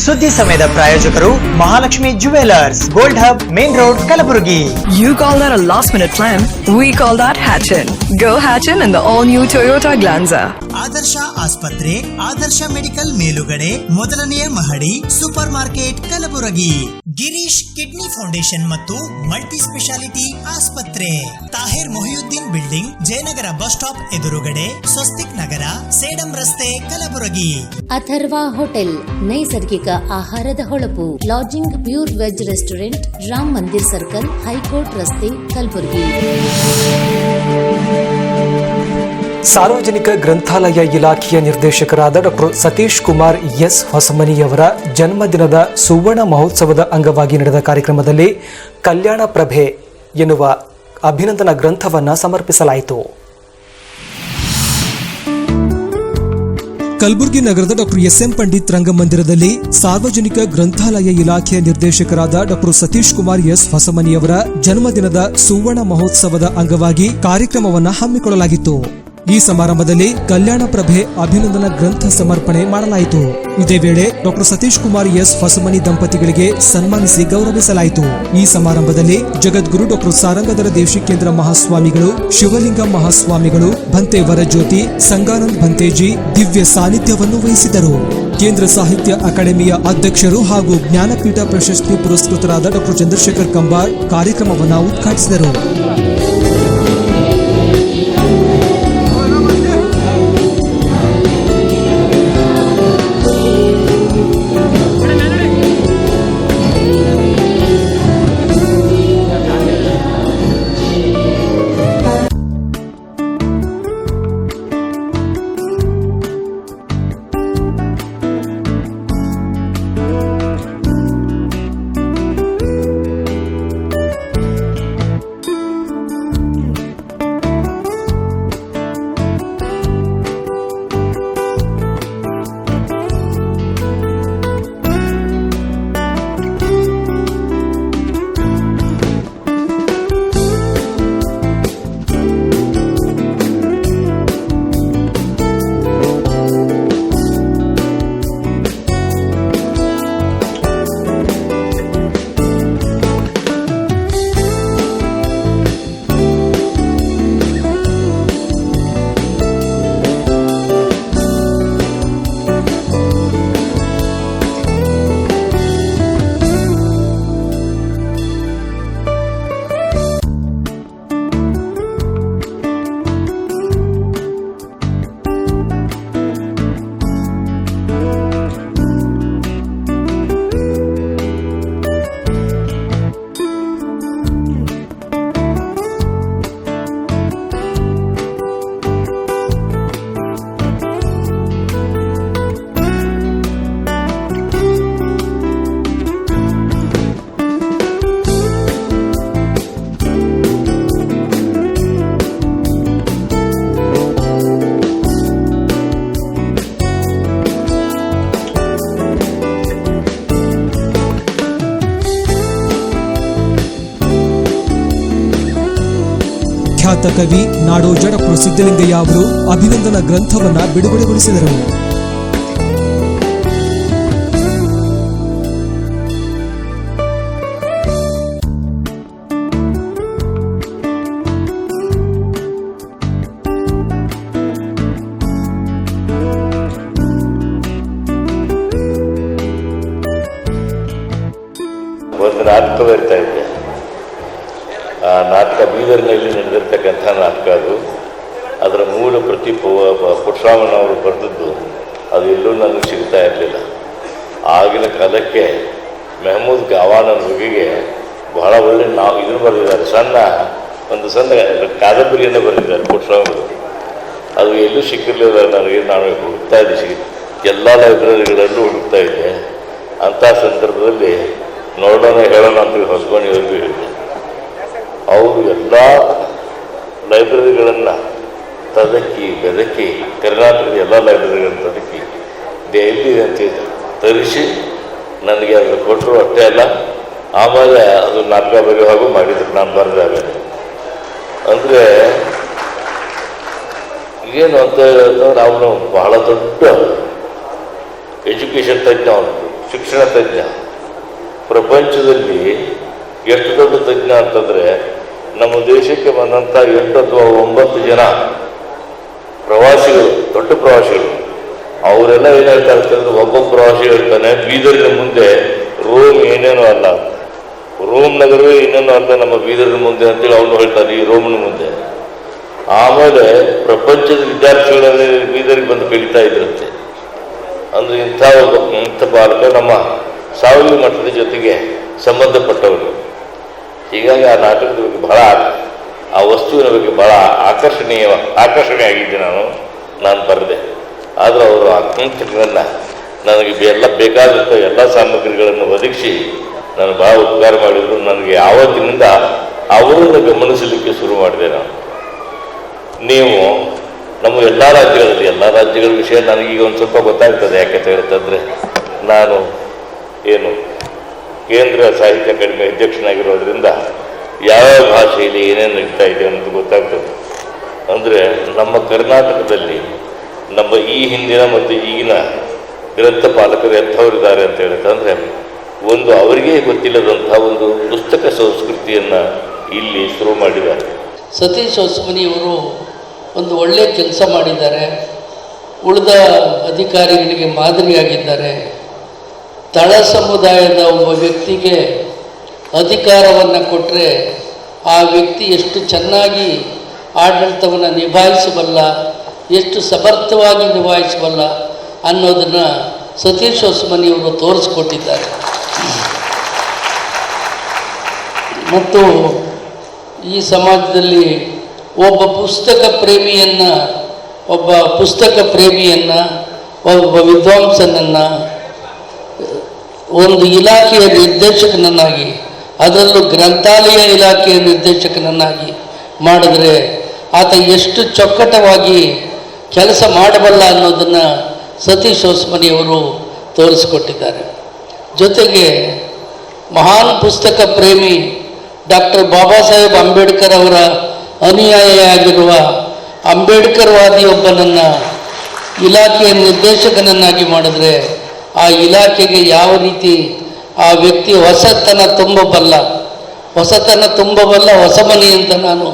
ಸುದ್ದಿ ಸಮಯದ ಪ್ರಾಯೋಜಕರು Mahalakshmi jewellers, gold hub, main road, Kalaburagi. You call that a last minute plan? We call that Hatchin. Go Hatchin in the all new Toyota Glanza. ಆದರ್ಶ ಆಸ್ಪತ್ರೆ, ಆದರ್ಶ ಮೆಡಿಕಲ್ ಮೇಲುಗಡೆ, ಮೊದಲನೆಯ ಮಹಡಿ, super market, Kalaburagi. Girish kidney foundation ಮತ್ತು ಮಲ್ಟಿ ಸ್ಪೆಷಾಲಿಟಿ ಆಸ್ಪತ್ರೆ, Tahir Mohiuddin building, Jayanagar bus stop ಎದುರುಗಡೆ, ಸ್ವಸ್ತಿಕ್ ನಗರ, ಸೇಡಂ ರಸ್ತೆ, Kalaburagi. Atharva hotel, ನೈಸರ್ಗಿಕ ಆಹಾರದ ಹೊಳಪು, lodging pure veg restaurant, Ram Mandir circle, high court ರಸ್ತೆ, ಕಲಬುರಗಿ. ಸಾರ್ವಜನಿಕ ಗ್ರಂಥಾಲಯ ಇಲಾಖೆಯ ನಿರ್ದೇಶಕರಾದ ಡಾಕ್ಟರ್ ಸತೀಶ್ ಕುಮಾರ್ ಎಸ್ ಹೊಸಮನಿಯವರ ಜನ್ಮದಿನದ ಸುವರ್ಣ ಮಹೋತ್ಸವದ ಅಂಗವಾಗಿ ನಡೆದ ಕಾರ್ಯಕ್ರಮದಲ್ಲಿ ಕಲ್ಯಾಣ ಪ್ರಭೆ ಎನ್ನುವ ಅಭಿನಂದನಾ ಗ್ರಂಥವನ್ನು ಸಮರ್ಪಿಸಲಾಯಿತು. ಕಲಬುರಗಿ ನಗರದ ಡಾಕ್ಟರ್ ಎಸ್ಎಂ ಪಂಡಿತ್ ರಂಗಮಂದಿರದಲ್ಲಿ ಸಾರ್ವಜನಿಕ ಗ್ರಂಥಾಲಯ ಇಲಾಖೆಯ ನಿರ್ದೇಶಕರಾದ ಡಾಕ್ಟರ್ ಸತೀಶ್ ಕುಮಾರ್ ಎಸ್ ಹೊಸಮನಿಯವರ ಜನ್ಮದಿನದ ಸುವರ್ಣ ಮಹೋತ್ಸವದ ಅಂಗವಾಗಿ ಕಾರ್ಯಕ್ರಮವನ್ನು ಹಮ್ಮಿಕೊಳ್ಳಲಾಗಿತ್ತು. ಈ ಸಮಾರಂಭದಲ್ಲಿ ಕಲ್ಯಾಣ ಪ್ರಭೆ ಅಭಿನಂದನಾ ಗ್ರಂಥ ಸಮರ್ಪಣೆ ಮಾಡಲಾಯಿತು. ಇದೇ ವೇಳೆ ಡಾಕ್ಟರ್ ಸತೀಶ್ ಕುಮಾರ್ ಎಸ್ ಹೊಸಮನಿ ದಂಪತಿಗಳಿಗೆ ಸನ್ಮಾನಿಸಿ ಗೌರವಿಸಲಾಯಿತು. ಈ ಸಮಾರಂಭದಲ್ಲಿ ಜಗದ್ಗುರು ಡಾಕ್ಟರ್ ಸಾರಂಗಧರ ದೇಶಿಕೇಂದ್ರ ಮಹಾಸ್ವಾಮಿಗಳು, ಶಿವಲಿಂಗ ಮಹಾಸ್ವಾಮಿಗಳು, ಭಂತೆ ವರಜ್ಯೋತಿ, ಸಂಗಾನಂದ್ ಭಂತೇಜಿ ದಿವ್ಯ ಸಾನ್ನಿಧ್ಯವನ್ನು ವಹಿಸಿದರು. ಕೇಂದ್ರ ಸಾಹಿತ್ಯ ಅಕಾಡೆಮಿಯ ಅಧ್ಯಕ್ಷರು ಹಾಗೂ ಜ್ಞಾನಪೀಠ ಪ್ರಶಸ್ತಿ ಪುರಸ್ಕೃತರಾದ ಡಾಕ್ಟರ್ ಚಂದ್ರಶೇಖರ್ ಕಂಬಾರ್ ಕಾರ್ಯಕ್ರಮವನ್ನು ಉದ್ಘಾಟಿಸಿದರು. ಖ್ಯಾತ ಕವಿ ನಾಡೋಜ ಡಾಕ್ಟರ್ ಸಿದ್ದಲಿಂಗಯ್ಯ ಅವರು ಅಭಿನಂದನಾ ಗ್ರಂಥವನ್ನ ಬಿಡುಗಡೆಗೊಳಿಸಿದರು. ಒಂದು ನಾಟಕ ಬರಿತಾ ಇದ್ದೆ. ಆ ನಾಟಕ ಬೀದರ್ನಲ್ಲಿ ನಡೆದಿರ್ತಕ್ಕಂಥ ನಾಟಕ ಅದು. ಅದರ ಮೂಲ ಪ್ರತಿ ಪುಟ್ಟರಾಮಣ್ಣ ಅವರು ಬರೆದದ್ದು ಅದು ಎಲ್ಲೂ ನನಗೆ ಸಿಗ್ತಾ ಇರಲಿಲ್ಲ. ಆಗಿನ ಕಾಲಕ್ಕೆ ಮೆಹಮೂದ್ ಗಾವಾನನ ಬಗೆಗೆ ಬಹಳ ಒಳ್ಳೆ ನಾವು ಇದನ್ನು ಬರೆದಿದ್ದಾರೆ, ಒಂದು ಸಣ್ಣ ಕಾದಂಬರಿಯನ್ನು ಬರೆದಿದ್ದಾರೆ ಪುಟ್ಟರಾಮರು. ಅದು ಎಲ್ಲೂ ಸಿಕ್ಕಿರಲಿಲ್ಲ ನನಗೆ. ನಾನು ಹುಡುಕ್ತಾ ಇದ್ದೆ, ಎಲ್ಲ ಲೈಬ್ರರಿಗಳಲ್ಲೂ ಹುಡುಕ್ತಾ ಇದ್ದೆ. ಅಂಥ ಸಂದರ್ಭದಲ್ಲಿ ನೋಡೋಣ ಹೇಳೋಣ ಅಂತ ಹೊಸಮನಿಯವ್ರಿಗೂ ಹೇಳಿದೆ. ಅವರು ಎಲ್ಲ ಲೈಬ್ರರಿಗಳನ್ನು ಬೆದಕಿ ಕರ್ನಾಟಕದ ಎಲ್ಲ ಲೈಬ್ರರಿಗಳನ್ನು ಎಲ್ಲಿ ಅಂತ ತರಿಸಿ ನನಗೆ ಅದನ್ನು ಕೊಟ್ಟರು. ಅಷ್ಟೇ ಅಲ್ಲ, ಆಮೇಲೆ ಅದು ನಾಟಕ ಬರೆಯೋ ಹಾಗೂ ಮಾಡಿದ್ರು ನಾನು ಬರೆದಾಗ. ಅಂದರೆ ಏನು ಅಂತ ಹೇಳಿದ್ರೆ ಅವನು ಬಹಳ ದೊಡ್ಡ ಎಜುಕೇಷನ್ ತಜ್ಞ, ಅವನು ಶಿಕ್ಷಣ ತಜ್ಞ. ಪ್ರಪಂಚದಲ್ಲಿ ಎಷ್ಟು ದೊಡ್ಡ ತಜ್ಞ ಅಂತಂದರೆ ನಮ್ಮ ದೇಶಕ್ಕೆ ಬಂದಂಥ 8 ಅಥವಾ 9 ಜನ ಪ್ರವಾಸಿಗಳು, ದೊಡ್ಡ ಪ್ರವಾಸಿಗಳು, ಅವರೆಲ್ಲ ಏನು ಹೇಳ್ತಾ ಇರ್ತಾರೆ, ಒಬ್ಬ ಪ್ರವಾಸಿ ಹೇಳ್ತಾನೆ ಬೀದರಿನ ಮುಂದೆ ರೋಮ್ ಏನೇನೋ ಅಲ್ಲ, ರೋಮ್ ನಗರವೇ ಏನೇನೋ ಅಲ್ಲ ನಮ್ಮ ಬೀದರಿನ ಮುಂದೆ ಅಂತೇಳಿ ಅವನು ಹೇಳ್ತಾನೆ, ಈ ರೋಮ್ನ ಮುಂದೆ. ಆಮೇಲೆ ಪ್ರಪಂಚದ ವಿದ್ಯಾರ್ಥಿಗಳಲ್ಲಿ ಬೀದರಿಗೆ ಬಂದು ಕಲಿತಾ ಇದ್ರಂತೆ. ಅಂದರೆ ಇಂಥ ಬಾಲಕ ನಮ್ಮ ಸಾವಯವ ಮಠದ ಜೊತೆಗೆ ಸಂಬಂಧಪಟ್ಟವರು. ಹೀಗಾಗಿ ಆ ನಾಟಕದ ಬಗ್ಗೆ ಬಹಳ, ಆ ವಸ್ತುವಿನ ಬಗ್ಗೆ ಬಹಳ ಆಕರ್ಷಣೆ ಆಗಿದ್ದೆ ನಾನು ಬರೆದೆ. ಆದರೆ ಅವರು ಆ ಕುಂತಕವನ್ನು ನನಗೆ ಎಲ್ಲ ಬೇಕಾದಂಥ ಎಲ್ಲ ಸಾಮಗ್ರಿಗಳನ್ನು ಒದಗಿಸಿ ನಾನು ಬಹಳ ಉಪಕಾರ ಮಾಡಿದ್ರು. ನನಗೆ ಆವತ್ತಿನಿಂದ ಅವರನ್ನು ಗಮನಿಸಲಿಕ್ಕೆ ಶುರು ಮಾಡಿದೆ ನಾನು. ನೀವು ನಮ್ಮ ಎಲ್ಲ ರಾಜ್ಯಗಳ ವಿಷಯ ನನಗೀಗ ಒಂದು ಸ್ವಲ್ಪ ಗೊತ್ತಾಗ್ತದೆ. ಯಾಕೆ ಹೇಳ್ತಂದರೆ ನಾನು ಕೇಂದ್ರ ಸಾಹಿತ್ಯ ಅಕಾಡೆಮಿ ಅಧ್ಯಕ್ಷನಾಗಿರೋದ್ರಿಂದ ಯಾವ್ಯಾವ ಭಾಷೆಯಲ್ಲಿ ಏನೇನು ನಡೀತಾ ಇದೆ ಅನ್ನೋದು ಗೊತ್ತಾಗ್ತದೆ. ಅಂದರೆ ನಮ್ಮ ಕರ್ನಾಟಕದಲ್ಲಿ ನಮ್ಮ ಈ ಹಿಂದಿನ ಮತ್ತು ಈಗಿನ ಗ್ರಂಥಪಾಲಕರು ಎಂಥವರಿದ್ದಾರೆ ಅಂತ ಹೇಳ್ತಂದರೆ, ಒಂದು ಅವರಿಗೆ ಗೊತ್ತಿಲ್ಲದಂಥ ಒಂದು ಪುಸ್ತಕ ಸಂಸ್ಕೃತಿಯನ್ನು ಇಲ್ಲಿ ಶುರು ಮಾಡಿದ್ದಾರೆ. ಸತೀಶ್ ಹೊಸಮನಿಯವರು ಒಂದು ಒಳ್ಳೆಯ ಕೆಲಸ ಮಾಡಿದ್ದಾರೆ. ಉಳಿದ ಅಧಿಕಾರಿಗಳಿಗೆ ಮಾದರಿಯಾಗಿದ್ದಾರೆ. ತಳ ಸಮುದಾಯದ ಒಬ್ಬ ವ್ಯಕ್ತಿಗೆ ಅಧಿಕಾರವನ್ನು ಕೊಟ್ಟರೆ ಆ ವ್ಯಕ್ತಿ ಎಷ್ಟು ಚೆನ್ನಾಗಿ ಆಡಳಿತವನ್ನು ನಿಭಾಯಿಸಬಲ್ಲ, ಎಷ್ಟು ಸಮರ್ಥವಾಗಿ ನಿಭಾಯಿಸಬಲ್ಲ ಅನ್ನೋದನ್ನು ಸತೀಶ್ ಹೊಸಮನಿಯವರು ತೋರಿಸ್ಕೊಟ್ಟಿದ್ದಾರೆ. ಮತ್ತು ಈ ಸಮಾಜದಲ್ಲಿ ಒಬ್ಬ ಪುಸ್ತಕ ಪ್ರೇಮಿಯನ್ನು, ಒಬ್ಬ ವಿದ್ವಾಂಸನನ್ನು, ಒಂದು ಇಲಾಖೆಯ ನಿರ್ದೇಶಕನನ್ನಾಗಿ, ಅದರಲ್ಲೂ ಗ್ರಂಥಾಲಯ ಇಲಾಖೆಯ ನಿರ್ದೇಶಕನನ್ನಾಗಿ ಮಾಡಿದ್ರೆ ಆತ ಎಷ್ಟು ಚೊಕ್ಕಟವಾಗಿ ಕೆಲಸ ಮಾಡಬಲ್ಲ ಅನ್ನೋದನ್ನು ಸತೀಶ್ ಹೊಸಮನಿಯವರು ತೋರಿಸಿಕೊಟ್ಟಿದ್ದಾರೆ. ಜೊತೆಗೆ ಮಹಾನ್ ಪುಸ್ತಕ ಪ್ರೇಮಿ ಡಾಕ್ಟರ್ ಬಾಬಾ ಸಾಹೇಬ್ ಅಂಬೇಡ್ಕರ್ ಅವರ ಅನುಯಾಯಿಯಾಗಿರುವ ಅಂಬೇಡ್ಕರ್ವಾದಿಯೊಬ್ಬನನ್ನು ಇಲಾಖೆಯ ನಿರ್ದೇಶಕನನ್ನಾಗಿ ಮಾಡಿದ್ರೆ ಆ ಇಲಾಖೆಗೆ ಯಾವ ರೀತಿ ಆ ವ್ಯಕ್ತಿ ಹೊಸತನ ತುಂಬಬಲ್ಲ ಹೊಸಮನಿ ಅಂತ ನಾನು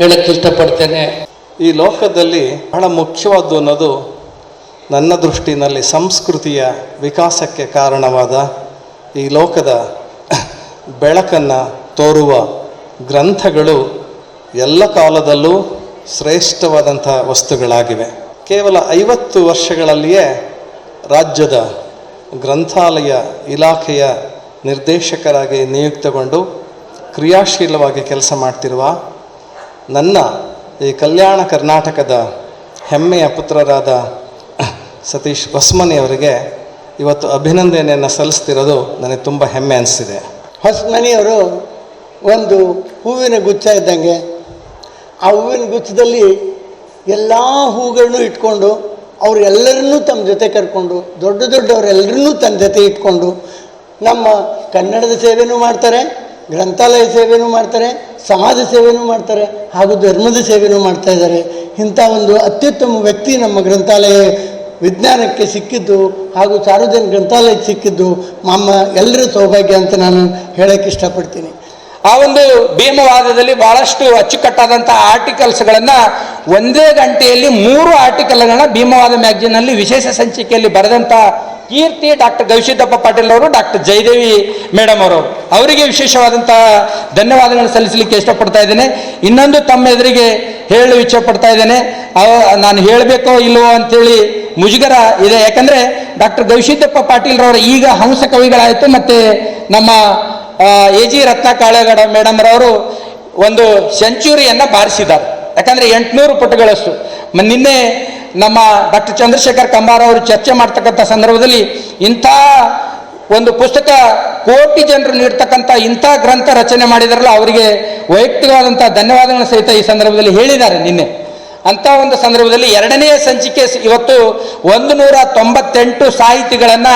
ಹೇಳಕ್ಕೆ ಇಷ್ಟಪಡ್ತೇನೆ. ಈ ಲೋಕದಲ್ಲಿ ಬಹಳ ಮುಖ್ಯವಾದ್ದು ಅನ್ನೋದು ನನ್ನ ದೃಷ್ಟಿನಲ್ಲಿ ಸಂಸ್ಕೃತಿಯ ವಿಕಾಸಕ್ಕೆ ಕಾರಣವಾದ, ಈ ಲೋಕದ ಬೆಳಕನ್ನು ತೋರುವ ಗ್ರಂಥಗಳು ಎಲ್ಲ ಕಾಲದಲ್ಲೂ ಶ್ರೇಷ್ಠವಾದಂಥ ವಸ್ತುಗಳಾಗಿವೆ. ಕೇವಲ 50 ವರ್ಷಗಳಲ್ಲಿಯೇ ರಾಜ್ಯದ ಗ್ರಂಥಾಲಯ ಇಲಾಖೆಯ ನಿರ್ದೇಶಕರಾಗಿ ನಿಯುಕ್ತಗೊಂಡು ಕ್ರಿಯಾಶೀಲವಾಗಿ ಕೆಲಸ ಮಾಡ್ತಿರುವ ನನ್ನ ಈ ಕಲ್ಯಾಣ ಕರ್ನಾಟಕದ ಹೆಮ್ಮೆಯ ಪುತ್ರರಾದ ಸತೀಶ್ ಹೊಸಮನಿಯವರಿಗೆ ಇವತ್ತು ಅಭಿನಂದನೆಯನ್ನು ಸಲ್ಲಿಸ್ತಿರೋದು ನನಗೆ ತುಂಬ ಹೆಮ್ಮೆ ಅನಿಸಿದೆ. ಹೊಸಮನಿಯವರು ಒಂದು ಹೂವಿನ ಗುಚ್ಛ ಇದ್ದಂಗೆ, ಆ ಹೂವಿನ ಗುಚ್ಛದಲ್ಲಿ ಎಲ್ಲ ಹೂಗಳನ್ನು ಇಟ್ಕೊಂಡು ಅವರೆಲ್ಲರನ್ನೂ ತಮ್ಮ ಜೊತೆ ಕರ್ಕೊಂಡು, ದೊಡ್ಡವರೆಲ್ಲರನ್ನೂ ತನ್ನ ಜೊತೆ ಇಟ್ಕೊಂಡು ನಮ್ಮ ಕನ್ನಡದ ಸೇವೆನೂ ಮಾಡ್ತಾರೆ, ಗ್ರಂಥಾಲಯ ಸೇವೆನೂ ಮಾಡ್ತಾರೆ, ಸಮಾಜ ಸೇವೆನೂ ಮಾಡ್ತಾರೆ, ಹಾಗೂ ಧರ್ಮದ ಸೇವೆನೂ ಮಾಡ್ತಾ ಇದ್ದಾರೆ. ಇಂಥ ಒಂದು ಅತ್ಯುತ್ತಮ ವ್ಯಕ್ತಿ ನಮ್ಮ ಗ್ರಂಥಾಲಯ ವಿಜ್ಞಾನಕ್ಕೆ ಸಿಕ್ಕಿದ್ದು ಹಾಗೂ ಸಾರ್ವಜನಿಕ ಗ್ರಂಥಾಲಯಕ್ಕೆ ಸಿಕ್ಕಿದ್ದು ನಮ್ಮ ಎಲ್ಲರ ಸೌಭಾಗ್ಯ ಅಂತ ನಾನು ಹೇಳೋಕ್ಕೆ ಇಷ್ಟಪಡ್ತೀನಿ. ಆ ಒಂದು ಭೀಮವಾದದಲ್ಲಿ ಬಹಳಷ್ಟು ಅಚ್ಚುಕಟ್ಟಾದಂಥ ಆರ್ಟಿಕಲ್ಸ್ಗಳನ್ನು ಒಂದೇ ಗಂಟೆಯಲ್ಲಿ 3 ಆರ್ಟಿಕಲ್ಗಳನ್ನ ಭೀಮವಾದ ಮ್ಯಾಗಝಿನಲ್ಲಿ ವಿಶೇಷ ಸಂಚಿಕೆಯಲ್ಲಿ ಬರೆದಂಥ ಕೀರ್ತಿ ಡಾಕ್ಟರ್ ಗವಿಸಿದ್ದಪ್ಪ ಪಾಟೀಲ್ ಅವರು, ಡಾಕ್ಟರ್ ಜಯದೇವಿ ಮೇಡಮ್ ಅವರು, ಅವರಿಗೆ ವಿಶೇಷವಾದಂತಹ ಧನ್ಯವಾದಗಳನ್ನು ಸಲ್ಲಿಸಲಿಕ್ಕೆ ಇಷ್ಟಪಡ್ತಾ ಇದ್ದೇನೆ. ಇನ್ನೊಂದು ತಮ್ಮ ಎದುರಿಗೆ ಹೇಳಲು ಇಚ್ಛೆ ಪಡ್ತಾ ಇದ್ದೇನೆ. ನಾನು ಹೇಳಬೇಕೋ ಇಲ್ಲವೋ ಅಂತೇಳಿ ಮುಜುಗರ ಇದೆ. ಯಾಕಂದ್ರೆ ಡಾಕ್ಟರ್ ಗವಿಸಿದ್ದಪ್ಪ ಪಾಟೀಲ್ ರವರು ಈಗ ಹಂಸ ಕವಿಗಳಾಯಿತು, ಮತ್ತೆ ನಮ್ಮ AG ರತ್ನ ಕಾಳೇಗೌಡ ಮೇಡಮ್ ರವರು ಒಂದು ಸೆಂಚುರಿಯನ್ನ ಬಾರಿಸಿದ್ದಾರೆ. ಯಾಕಂದ್ರೆ 800 ಪುಟಗಳಷ್ಟು. ನಿನ್ನೆ ನಮ್ಮ ಡಾಕ್ಟರ್ ಚಂದ್ರಶೇಖರ್ ಕಂಬಾರ ಅವರು ಚರ್ಚೆ ಮಾಡ್ತಕ್ಕಂಥ ಸಂದರ್ಭದಲ್ಲಿ ಇಂಥ ಒಂದು ಪುಸ್ತಕ ಕೋಟಿ ಜನರು ನೀಡ್ತಕ್ಕಂಥ ಇಂಥ ಗ್ರಂಥ ರಚನೆ ಮಾಡಿದಾರಲ್ಲ, ಅವರಿಗೆ ವೈಯಕ್ತಿಕವಾದಂತಹ ಧನ್ಯವಾದಗಳನ್ನು ಸಹಿತ ಈ ಸಂದರ್ಭದಲ್ಲಿ ಹೇಳಿದ್ದಾರೆ ನಿನ್ನೆ. ಅಂತ ಒಂದು ಸಂದರ್ಭದಲ್ಲಿ 2ನೇ ಸಂಚಿಕೆ ಇವತ್ತು 198 ಸಾಹಿತಿಗಳನ್ನ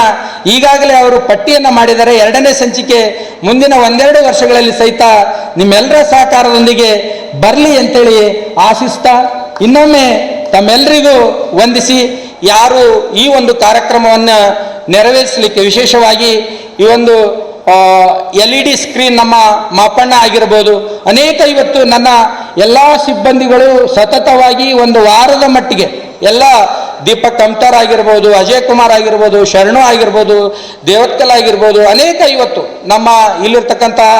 ಈಗಾಗಲೇ ಅವರು ಪಟ್ಟಿಯನ್ನ ಮಾಡಿದ್ದಾರೆ. 2ನೇ ಸಂಚಿಕೆ ಮುಂದಿನ 1-2 ವರ್ಷಗಳಲ್ಲಿ ಸಹಿತ ನಿಮ್ಮೆಲ್ಲರ ಸಹಕಾರದೊಂದಿಗೆ ಬರಲಿ ಅಂತೇಳಿ ಆಶಿಸ್ತಾ ಇನ್ನೊಮ್ಮೆ ತಮ್ಮೆಲ್ಲರಿಗೂ ವಂದಿಸಿ, ಯಾರು ಈ ಒಂದು ಕಾರ್ಯಕ್ರಮವನ್ನು ನೆರವೇರಿಸಲಿಕ್ಕೆ ವಿಶೇಷವಾಗಿ ಈ ಒಂದು LED ಸ್ಕ್ರೀನ್ ನಮ್ಮ ಮಾಪಣ್ಣ ಆಗಿರ್ಬೋದು, ಅನೇಕ ಇವತ್ತು ನನ್ನ ಎಲ್ಲ ಸಿಬ್ಬಂದಿಗಳು ಸತತವಾಗಿ ಒಂದು ವಾರದ ಮಟ್ಟಿಗೆ ಎಲ್ಲ ದೀಪಕ್ ಕಮ್ತಾರ್ ಆಗಿರ್ಬೋದು, ಅಜಯ್ ಕುಮಾರ್ ಆಗಿರ್ಬೋದು, ಶರಣು ಆಗಿರ್ಬೋದು, ದೇವತ್ಕಲ್ ಆಗಿರ್ಬೋದು, ಅನೇಕ ಇವತ್ತು ನಮ್ಮ ಇಲ್ಲಿರ್ತಕ್ಕಂತಹ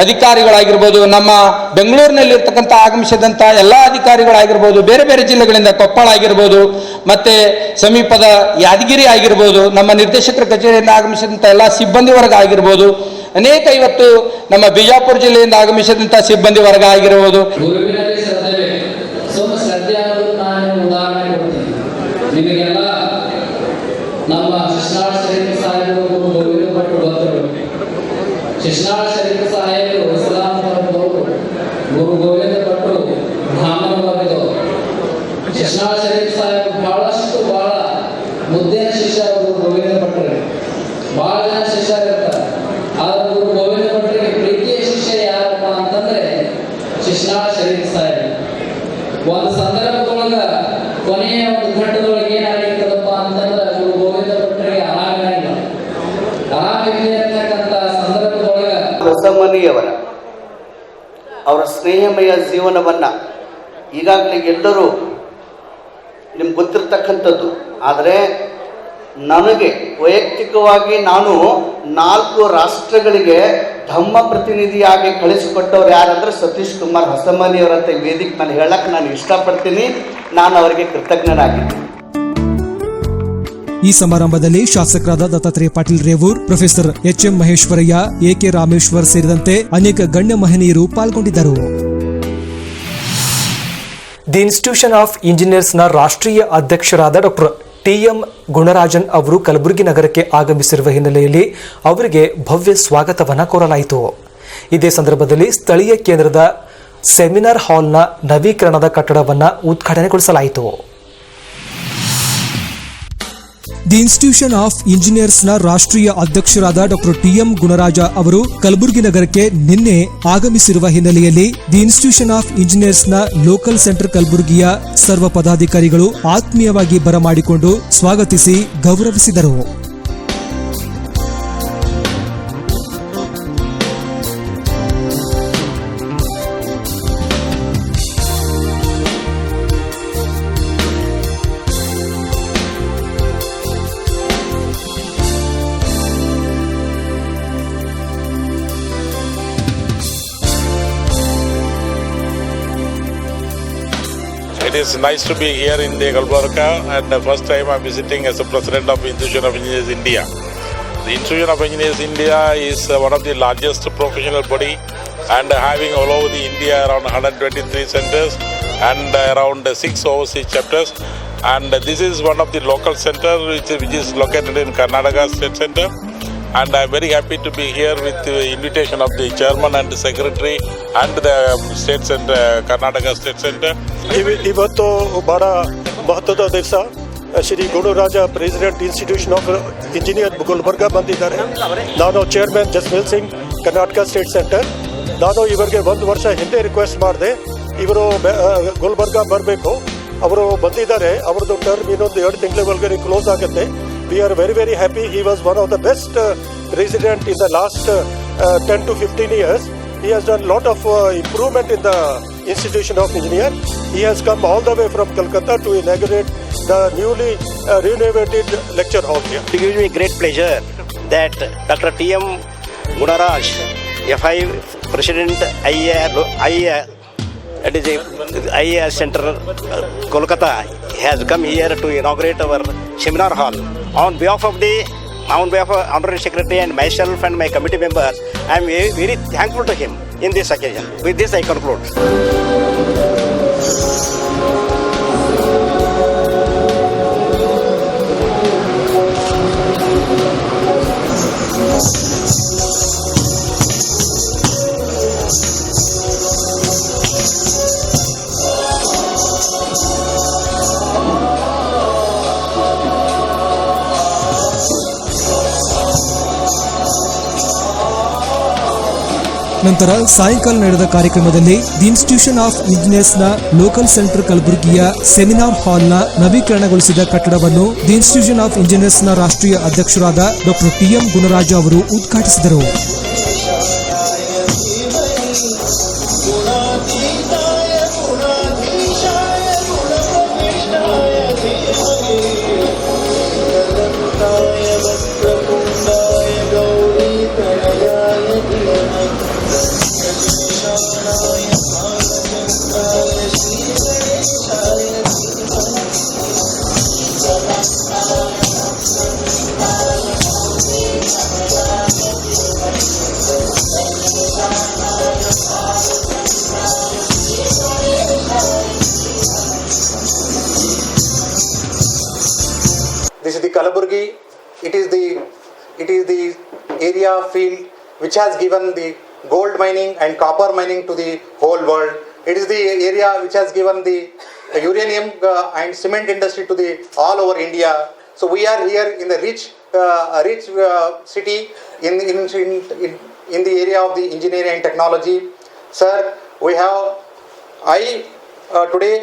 ಅಧಿಕಾರಿಗಳಾಗಿರ್ಬೋದು, ನಮ್ಮ ಬೆಂಗಳೂರಿನಲ್ಲಿರ್ತಕ್ಕಂಥ ಆಗಮಿಸಿದಂಥ ಎಲ್ಲ ಅಧಿಕಾರಿಗಳಾಗಿರ್ಬೋದು, ಬೇರೆ ಬೇರೆ ಜಿಲ್ಲೆಗಳಿಂದ ಕೊಪ್ಪಳ ಆಗಿರ್ಬೋದು, ಮತ್ತೆ ಸಮೀಪದ ಯಾದಗಿರಿ ಆಗಿರ್ಬೋದು, ನಮ್ಮ ನಿರ್ದೇಶಕರ ಕಚೇರಿಯಿಂದ ಆಗಮಿಸಿದಂಥ ಎಲ್ಲ ಸಿಬ್ಬಂದಿ ವರ್ಗ ಆಗಿರ್ಬೋದು, ಅನೇಕ ಇವತ್ತು ನಮ್ಮ ಬಿಜಾಪುರ ಜಿಲ್ಲೆಯಿಂದ ಆಗಮಿಸಿದಂಥ ಸಿಬ್ಬಂದಿ ವರ್ಗ ಆಗಿರ್ಬೋದು. ನಿಮಗೆಲ್ಲ ನಮ್ಮ ಶಿಶ್ನಾಳ ಶರೀಫ್ ಸಾಹೇಬರು ಗುರು ಗೋವಿಂದ ಭಟ್ರು ಭಕ್ತರು. ಶಿಶ್ನಾಳ ಶರೀಫ್ ಸಾಹೇಬರು ಸಲಾಮಪುರದವರು, ಗುರು ಗೋವಿಂದ ಭಟ್ರು ಬ್ರಾಹ್ಮಣವಾಗಿದ್ದವರು. ಶಿಶ್ನಾಳ ಶರೀಫ್ ಸಾಹೇಬ್ ಬಹಳ ಮುದ್ದಿನ ಶಿಷ್ಯ ಗುರು ಗೋವಿಂದ ಭಟ್ರಿಗೆ. ಬಹಳ ಜನ ಶಿಷ್ಯರಿರ್ತಾರೆ, ಆದ್ರೆ ಗುರು ಗೋವಿಂದ ಭಟ್ರಿಗೆ ಪ್ರೀತಿಯ ಶಿಷ್ಯ ಯಾರಪ್ಪ ಅಂತಂದ್ರೆ ಶಿಶ್ನಾಳ ಶರೀಫ್ ಸಾಹೇಬ್. ಒಂದು ಸಂದರ್ಭದೊಳಗ ಕೊನೆಯ ಒಂದು ಘಟ್ಟದೊಳಗೆ ಏನಾಗಿರ್ತದಪ್ಪ ಅಂತಂದ್ರೆ ಗುರು ಗೋವಿಂದ ಭಟ್ರಿಗೆ ಆರಾಮಿಲ್ಲ ಅಂತಕ್ಕಂಥ ಸಂದರ್ಭದೊಳಗ ಹೊಸಮನಿಯವರ ಅವರ ಸ್ನೇಹಮಯ ಜೀವನವನ್ನ ಈಗಾಗಲೇ ಎಲ್ಲರೂ ನಿಮ್ಗೆ ಗೊತ್ತಿರ್ತಕ್ಕಂಥದ್ದು. ಆದರೆ ನನಗೆ ವೈಯಕ್ತಿಕವಾಗಿ ನಾನು 4 ರಾಷ್ಟ್ರಗಳಿಗೆ ಧಮ್ಮ ಪ್ರತಿನಿಧಿಯಾಗಿ ಕಳಿಸಿಕೊಟ್ಟವ್ರು ಯಾರಂದ್ರೆ ಸತೀಶ್ ಕುಮಾರ್ ಹೊಸಮನಿಯವರಂತ ವೇದಿಕೆ ನಾನು ಹೇಳಕ್ಕೆ ನಾನು ಇಷ್ಟಪಡ್ತೀನಿ. ನಾನು ಅವರಿಗೆ ಕೃತಜ್ಞನಾಗಿದ್ದೀನಿ. ಈ ಸಮಾರಂಭದಲ್ಲಿ ಶಾಸಕರಾದ Dattatreya Patil Revoor, professor HM Maheshwaraiah, AK Rameswar ಸೇರಿದಂತೆ ಅನೇಕ ಗಣ್ಯ ಮಹನೀಯರು ಪಾಲ್ಗೊಂಡಿದ್ದರು. ದಿ ಇನ್ಸ್ಟಿಟ್ಯೂಷನ್ ಆಫ್ ಇಂಜಿನಿಯರ್ಸ್ನ ರಾಷ್ಟ್ರೀಯ ಅಧ್ಯಕ್ಷರಾದ ಡಾಕ್ಟರ್ TM ಗುಣರಾಜನ್ ಅವರು ಕಲಬುರಗಿ ನಗರಕ್ಕೆ ಆಗಮಿಸಿರುವ ಹಿನ್ನೆಲೆಯಲ್ಲಿ ಅವರಿಗೆ ಭವ್ಯ ಸ್ವಾಗತವನ್ನು ಕೋರಲಾಯಿತು. ಇದೇ ಸಂದರ್ಭದಲ್ಲಿ ಸ್ಥಳೀಯ ಕೇಂದ್ರದ ಸೆಮಿನಾರ್ ಹಾಲ್ನ ನವೀಕರಣದ ಕಟ್ಟಡವನ್ನು ಉದ್ಘಾಟನೆಗೊಳಿಸಲಾಯಿತು. ದಿ ಇನ್ಸ್ಟಿಟ್ಯೂಷನ್ ಆಫ್ ಇಂಜಿನಿಯರ್ಸ್ನ ರಾಷ್ಟ್ರೀಯ ಅಧ್ಯಕ್ಷರಾದ ಡಾಕ್ಟರ್ TM ಗುಣರಾಜ ಅವರು ಕಲಬುರಗಿ ನಗರಕ್ಕೆ ನಿನ್ನೆ ಆಗಮಿಸಿರುವ ಹಿನ್ನೆಲೆಯಲ್ಲಿ ದಿ ಇನ್ಸ್ಟಿಟ್ಯೂಷನ್ ಆಫ್ ಇಂಜಿನಿಯರ್ಸ್ನ ಲೋಕಲ್ ಸೆಂಟರ್ ಕಲಬುರಗಿಯ ಸರ್ವ ಪದಾಧಿಕಾರಿಗಳು ಆತ್ಮೀಯವಾಗಿ ಬರಮಾಡಿಕೊಂಡು ಸ್ವಾಗತಿಸಿ ಗೌರವಿಸಿದರು. It is nice to be here in the Gulbarga, and the first time I am visiting as the President of Institution of Engineers India. The Institution of Engineers India is one of the largest professional body, and having all over the India around 123 centers and around 6 overseas chapters. And this is one of the local centers which is located in Karnataka State Center. And I am very happy to be here with the invitation of the chairman and the secretary and the state center, Karnataka State Center. ಇವತ್ತು ಬಹಳ ಮಹತ್ವದ ದಿವಸ. Shri Gunaraja president institution of engineer Gulbarga ಬಂದಿದ್ದಾರೆ. ನಾನು chairman Jasmel Singh, Karnataka state centre. ನಾನು ಇವರಿಗೆ 1 ವರ್ಷ ಹಿಂದೆ ರಿಕ್ವೆಸ್ಟ್ ಮಾಡಿದೆ, ಇವರು ಗುಲ್ಬರ್ಗ ಬರಬೇಕು. ಅವರು ಬಂದಿದ್ದಾರೆ. ಅವ್ರದ್ದು ಟರ್ಮ್ ಇನ್ನೊಂದು 2 ತಿಂಗಳ ಒಳಗಡೆ ಕ್ಲೋಸ್ ಆಗುತ್ತೆ. We are very, very happy. He was one of the best president in the last 10 to 15 years. He has done a lot of improvement in the Institution of Engineer. He has come all the way from Calcutta to inaugurate the newly renovated lecture hall here. It gives me great pleasure that Dr. T.M. Gunaraj, FI President IIA, that is IIA Center, Kolkata, has come here to inaugurate our seminar hall. On behalf of Honorary Secretary and myself and my committee members, I am very thankful to him in this occasion. With this, I conclude. ನಂತರ ಸಾಯಂಕಾಲ ನಡೆದ ಕಾರ್ಯಕ್ರಮದಲ್ಲಿ the institution of ಇಂಜಿನಿಯರ್ಸ್ನ local centre ಕಲಬುರಗಿಯ seminar ಹಾಲ್ನ ನವೀಕರಣಗೊಳಿಸಿದ ಕಟ್ಟಡವನ್ನು the institution of ಇಂಜಿನಿಯರ್ಸ್ನ ರಾಷ್ಟ್ರೀಯ ಅಧ್ಯಕ್ಷರಾದ ಡಾಕ್ಟರ್ ಟಿ.ಎಂ. ಗುಣರಾಜ ಅವರು ಉದ್ಘಾಟಿಸಿದರು. This is the Kalaburgi. It is the area field which has given the gold mining and copper mining to the whole world. It is the area which has given the uranium and cement industry to the all over India. So we are here in the rich city in the area of the engineering and technology. Sir, we have today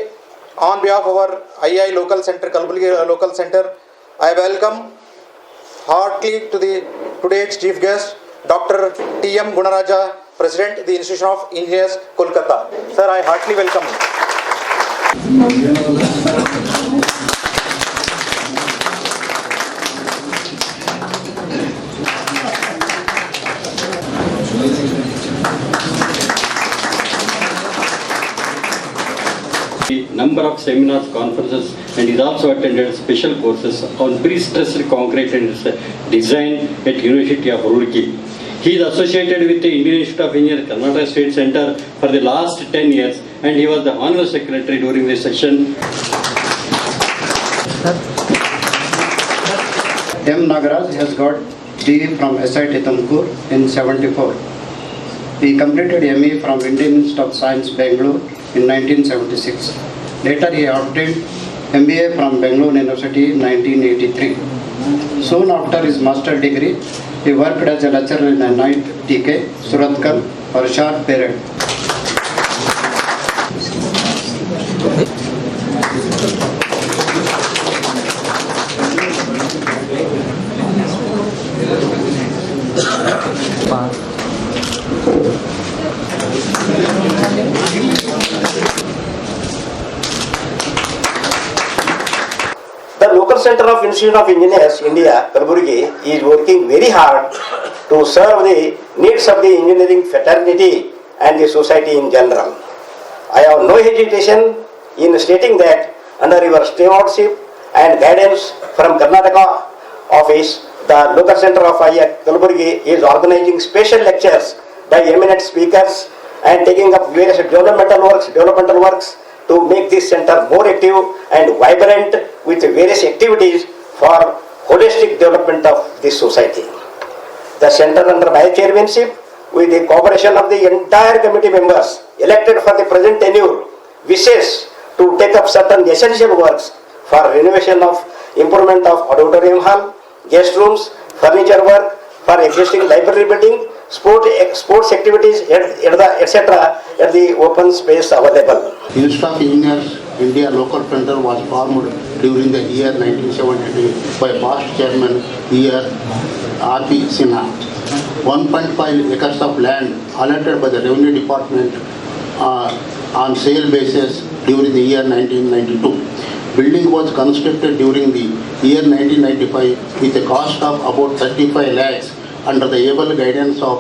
on behalf of our II local center, Kalaburgi local center, I welcome heartily to today's chief guest, Dr. T.M. Gunaraja, President, the Institution of Engineers, Kolkata. Sir, I heartily welcome you. Number of seminars, conferences, and he's also attended special courses on pre-stressed concrete and design at University of Roorkee. He is associated with the Indian Institute of Engineers, Karnataka State Center for the last 10 years, and he was the Honorary Secretary during this session. M. Nagaraj has got DE from SIT Tumkur in 74. He completed ME from Indian Institute of Science, Bangalore in 1976. Later he obtained MBA from Bangalore University in 1983. Soon after his master's degree, he worked as a lecturer in the 9th TK, Surathkal, for a short period. The local center of Institute of Engineers, India, Kalaburgi, is working very hard to serve the needs of the engineering fraternity and the society in general. I have no hesitation in stating that under your stewardship and guidance from Karnataka office, the local center of IIA Kalaburgi is organizing special lectures by eminent speakers and taking up various developmental works to make this center more active and vibrant with various activities for holistic development of this society. The center under my chairmanship, with the cooperation of the entire committee members elected for the present tenure, wishes to take up certain essential works for renovation of improvement of auditorium hall, guest rooms, furniture work for existing library building, sports activities, etc. at the open space available. Institute of Engineers India local center was formed during the year 1972 by past chairman here R.P. Sinha. 1.5 acres of land allotted by the Revenue Department on sale basis during the year 1992. Building was constructed during the year 1995 with a cost of about 35 lakhs under the able guidance of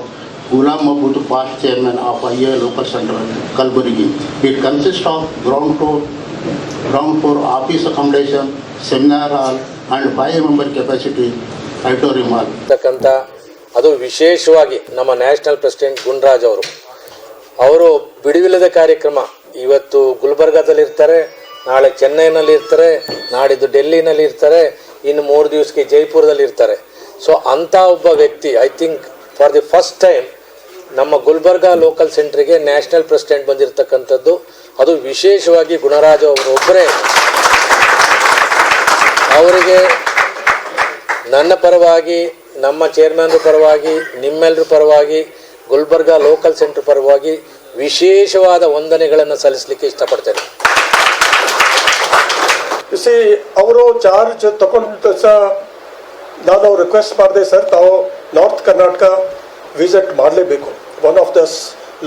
Ghulam Mahmood past chairman of IA Local Center, Kalaburgi. It consists of ground floor office accommodation, seminar hall and 5-member capacity auditorium hall. ಅದು ವಿಶೇಷವಾಗಿ ನಮ್ಮ national president ಗುಣರಾಜ್ ಅವರು ಬಿಡುವಿಲ್ಲದ ಕಾರ್ಯಕ್ರಮ, ಇವತ್ತು ಗುಲ್ಬರ್ಗಾದಲ್ಲಿ ಇರ್ತಾರೆ, ನಾಳೆ ಚೆನ್ನೈನಲ್ಲಿ ಇರ್ತಾರೆ, ನಾಡಿದ್ದು ಡೆಲ್ಲಿನಲ್ಲಿ ಇರ್ತಾರೆ, ಇನ್ನು 3 ದಿವಸಕ್ಕೆ ಜೈಪುರದಲ್ಲಿ ಇರ್ತಾರೆ. ಸೊ ಅಂಥ ಒಬ್ಬ ವ್ಯಕ್ತಿ I think for the first time ನಮ್ಮ ಗುಲ್ಬರ್ಗಾ ಲೋಕಲ್ ಸೆಂಟ್ರಿಗೆ ನ್ಯಾಷನಲ್ ಪ್ರೆಸಿಡೆಂಟ್ ಬಂದಿರತಕ್ಕಂಥದ್ದು. ಅದು ವಿಶೇಷವಾಗಿ ಗುಣರಾಜ್ ಅವರೊಬ್ಬರೇ. ಅವರಿಗೆ ನನ್ನ ಪರವಾಗಿ, ನಮ್ಮ ಚೇರ್ಮನ್ರ ಪರವಾಗಿ, ನಿಮ್ಮೆಲ್ಲರ ಪರವಾಗಿ, ಗುಲ್ಬರ್ಗಾ ಲೋಕಲ್ ಸೆಂಟರ್ ಪರವಾಗಿ ವಿಶೇಷವಾದ ವಂದನೆಗಳನ್ನು ಸಲ್ಲಿಸಲಿಕ್ಕೆ ಇಷ್ಟಪಡ್ತೇನೆ. ಅವರು ಚಾರ್ಜ್ ತಗೊಂಡ ನಾನು ರಿಕ್ವೆಸ್ಟ್ ಮಾಡಿದೆ, ಸರ್ ತಾವು ನಾರ್ತ್ ಕರ್ನಾಟಕ ವಿಸಿಟ್ ಮಾಡಲೇಬೇಕು, one of the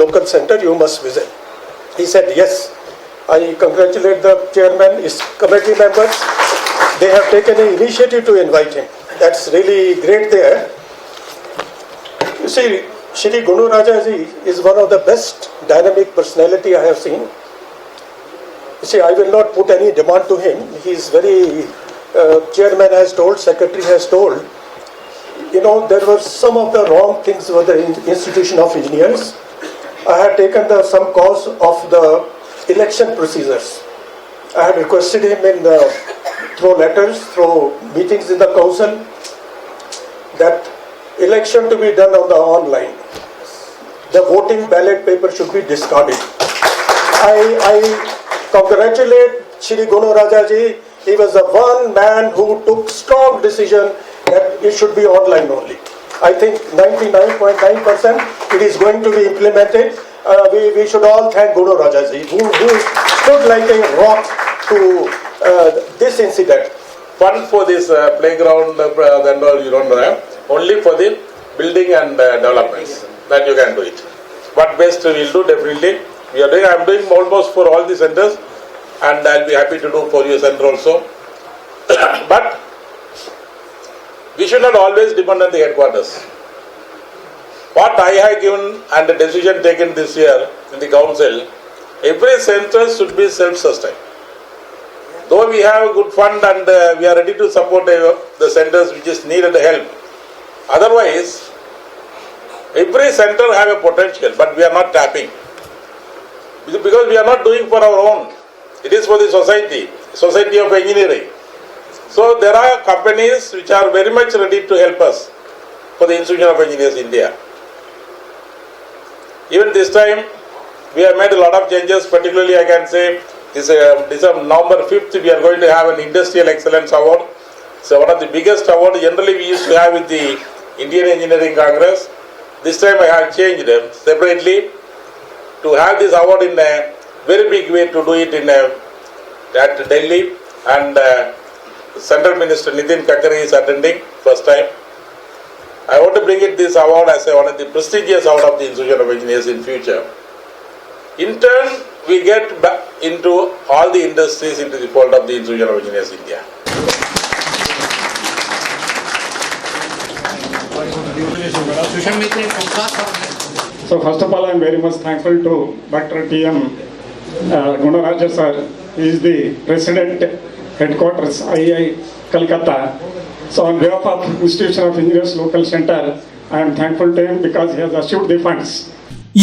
local centre you must visit. He said yes. I congratulate the chairman, his committee members. They have taken an initiative to invite him. That's really great there. You see, Shri Gunu Rajaji is one of the best dynamic personality I have seen. You see, I will not put any demand to him. He is very, chairman has told, secretary has told, you know, there were some of the wrong things with the institution of engineers. I had taken some cause of the election procedures. I had requested him through letters, through meetings in the council, that election to be done on the online. The voting ballot paper should be discarded. I congratulate Shri Gunu Rajaji. He was the one man who took strong decision that it should be online only. I think 99.9% it is going to be implemented. We should all thank Gunu Rajaji, who stood like a rock to this incident. Fund for this playground, then you don't have. Only for the building and developments that you can do it. What best we will do, definitely. I am doing almost for all the centers, and I will be happy to do for your center also. But we should not always depend on the headquarters. What I have given and the decision taken this year in the council, every center should be self-sustained. Though we have a good fund and we are ready to support the centers which is needed help. Otherwise, every center have a potential, but we are not tapping. Because we are not doing for our own. It is for the society of engineering. So there are companies which are very much ready to help us for the Institution of Engineers India. Even this time, we have made a lot of changes, particularly I can say, this November 5th, we are going to have an Industrial Excellence Award. So one of the biggest awards generally we used to have with the Indian Engineering Congress. This time I have changed them separately to have this award in a very big way, to do it at Delhi, and Central Minister Nitin Gadkari is attending first time. I want to bring it this award as one of the prestigious award of the Institution of Engineers in future. In turn, we get back into all the industries into the fold of the Institution of Engineers India. So first of all, I am very much thankful to Dr. T.M. Gunaraja sir. He is the President, Headquarters, II, Calcutta. So on behalf of Institution of Engineers Local Center, I am thankful to him because he has assured the funds.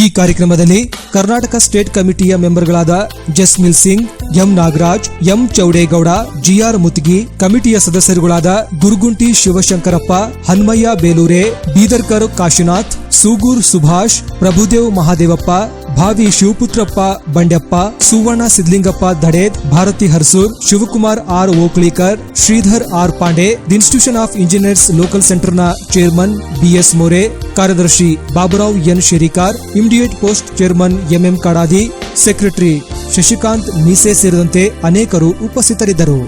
ಈ ಕಾರ್ಯಕ್ರಮದಲ್ಲಿ Karnataka state ಕಮಿಟಿಯ ಮೆಂಬರ್ಗಳಾದ Jasmil Singh, M Nagaraj, M Chowdegowda, GR Mutgi, ಕಮಿಟಿಯ ಸದಸ್ಯರುಗಳಾದ Guruguntti Shivashankarappa, Hanmayya Belure, Bidarkar Kashinath, Sugur Subhash, Prabhudev Mahadevappa, Bhavi Shivaputrappa Bandeppa, Suvarna Sidlingappa Daded, Bharati Harsur, Shivakumar R Okalikar, Shridhar R Pande, the institution of engineers local ಸೆಂಟರ್ನ chairman BS More, ಕಾರ್ಯದರ್ಶಿ Baburao N Sherikar, immediate past chairman MM Kadadi, secretary Shashikant Meese ಸೇರಿದಂತೆ ಅನೇಕರು ಉಪಸ್ಥಿತರಿದ್ದರು.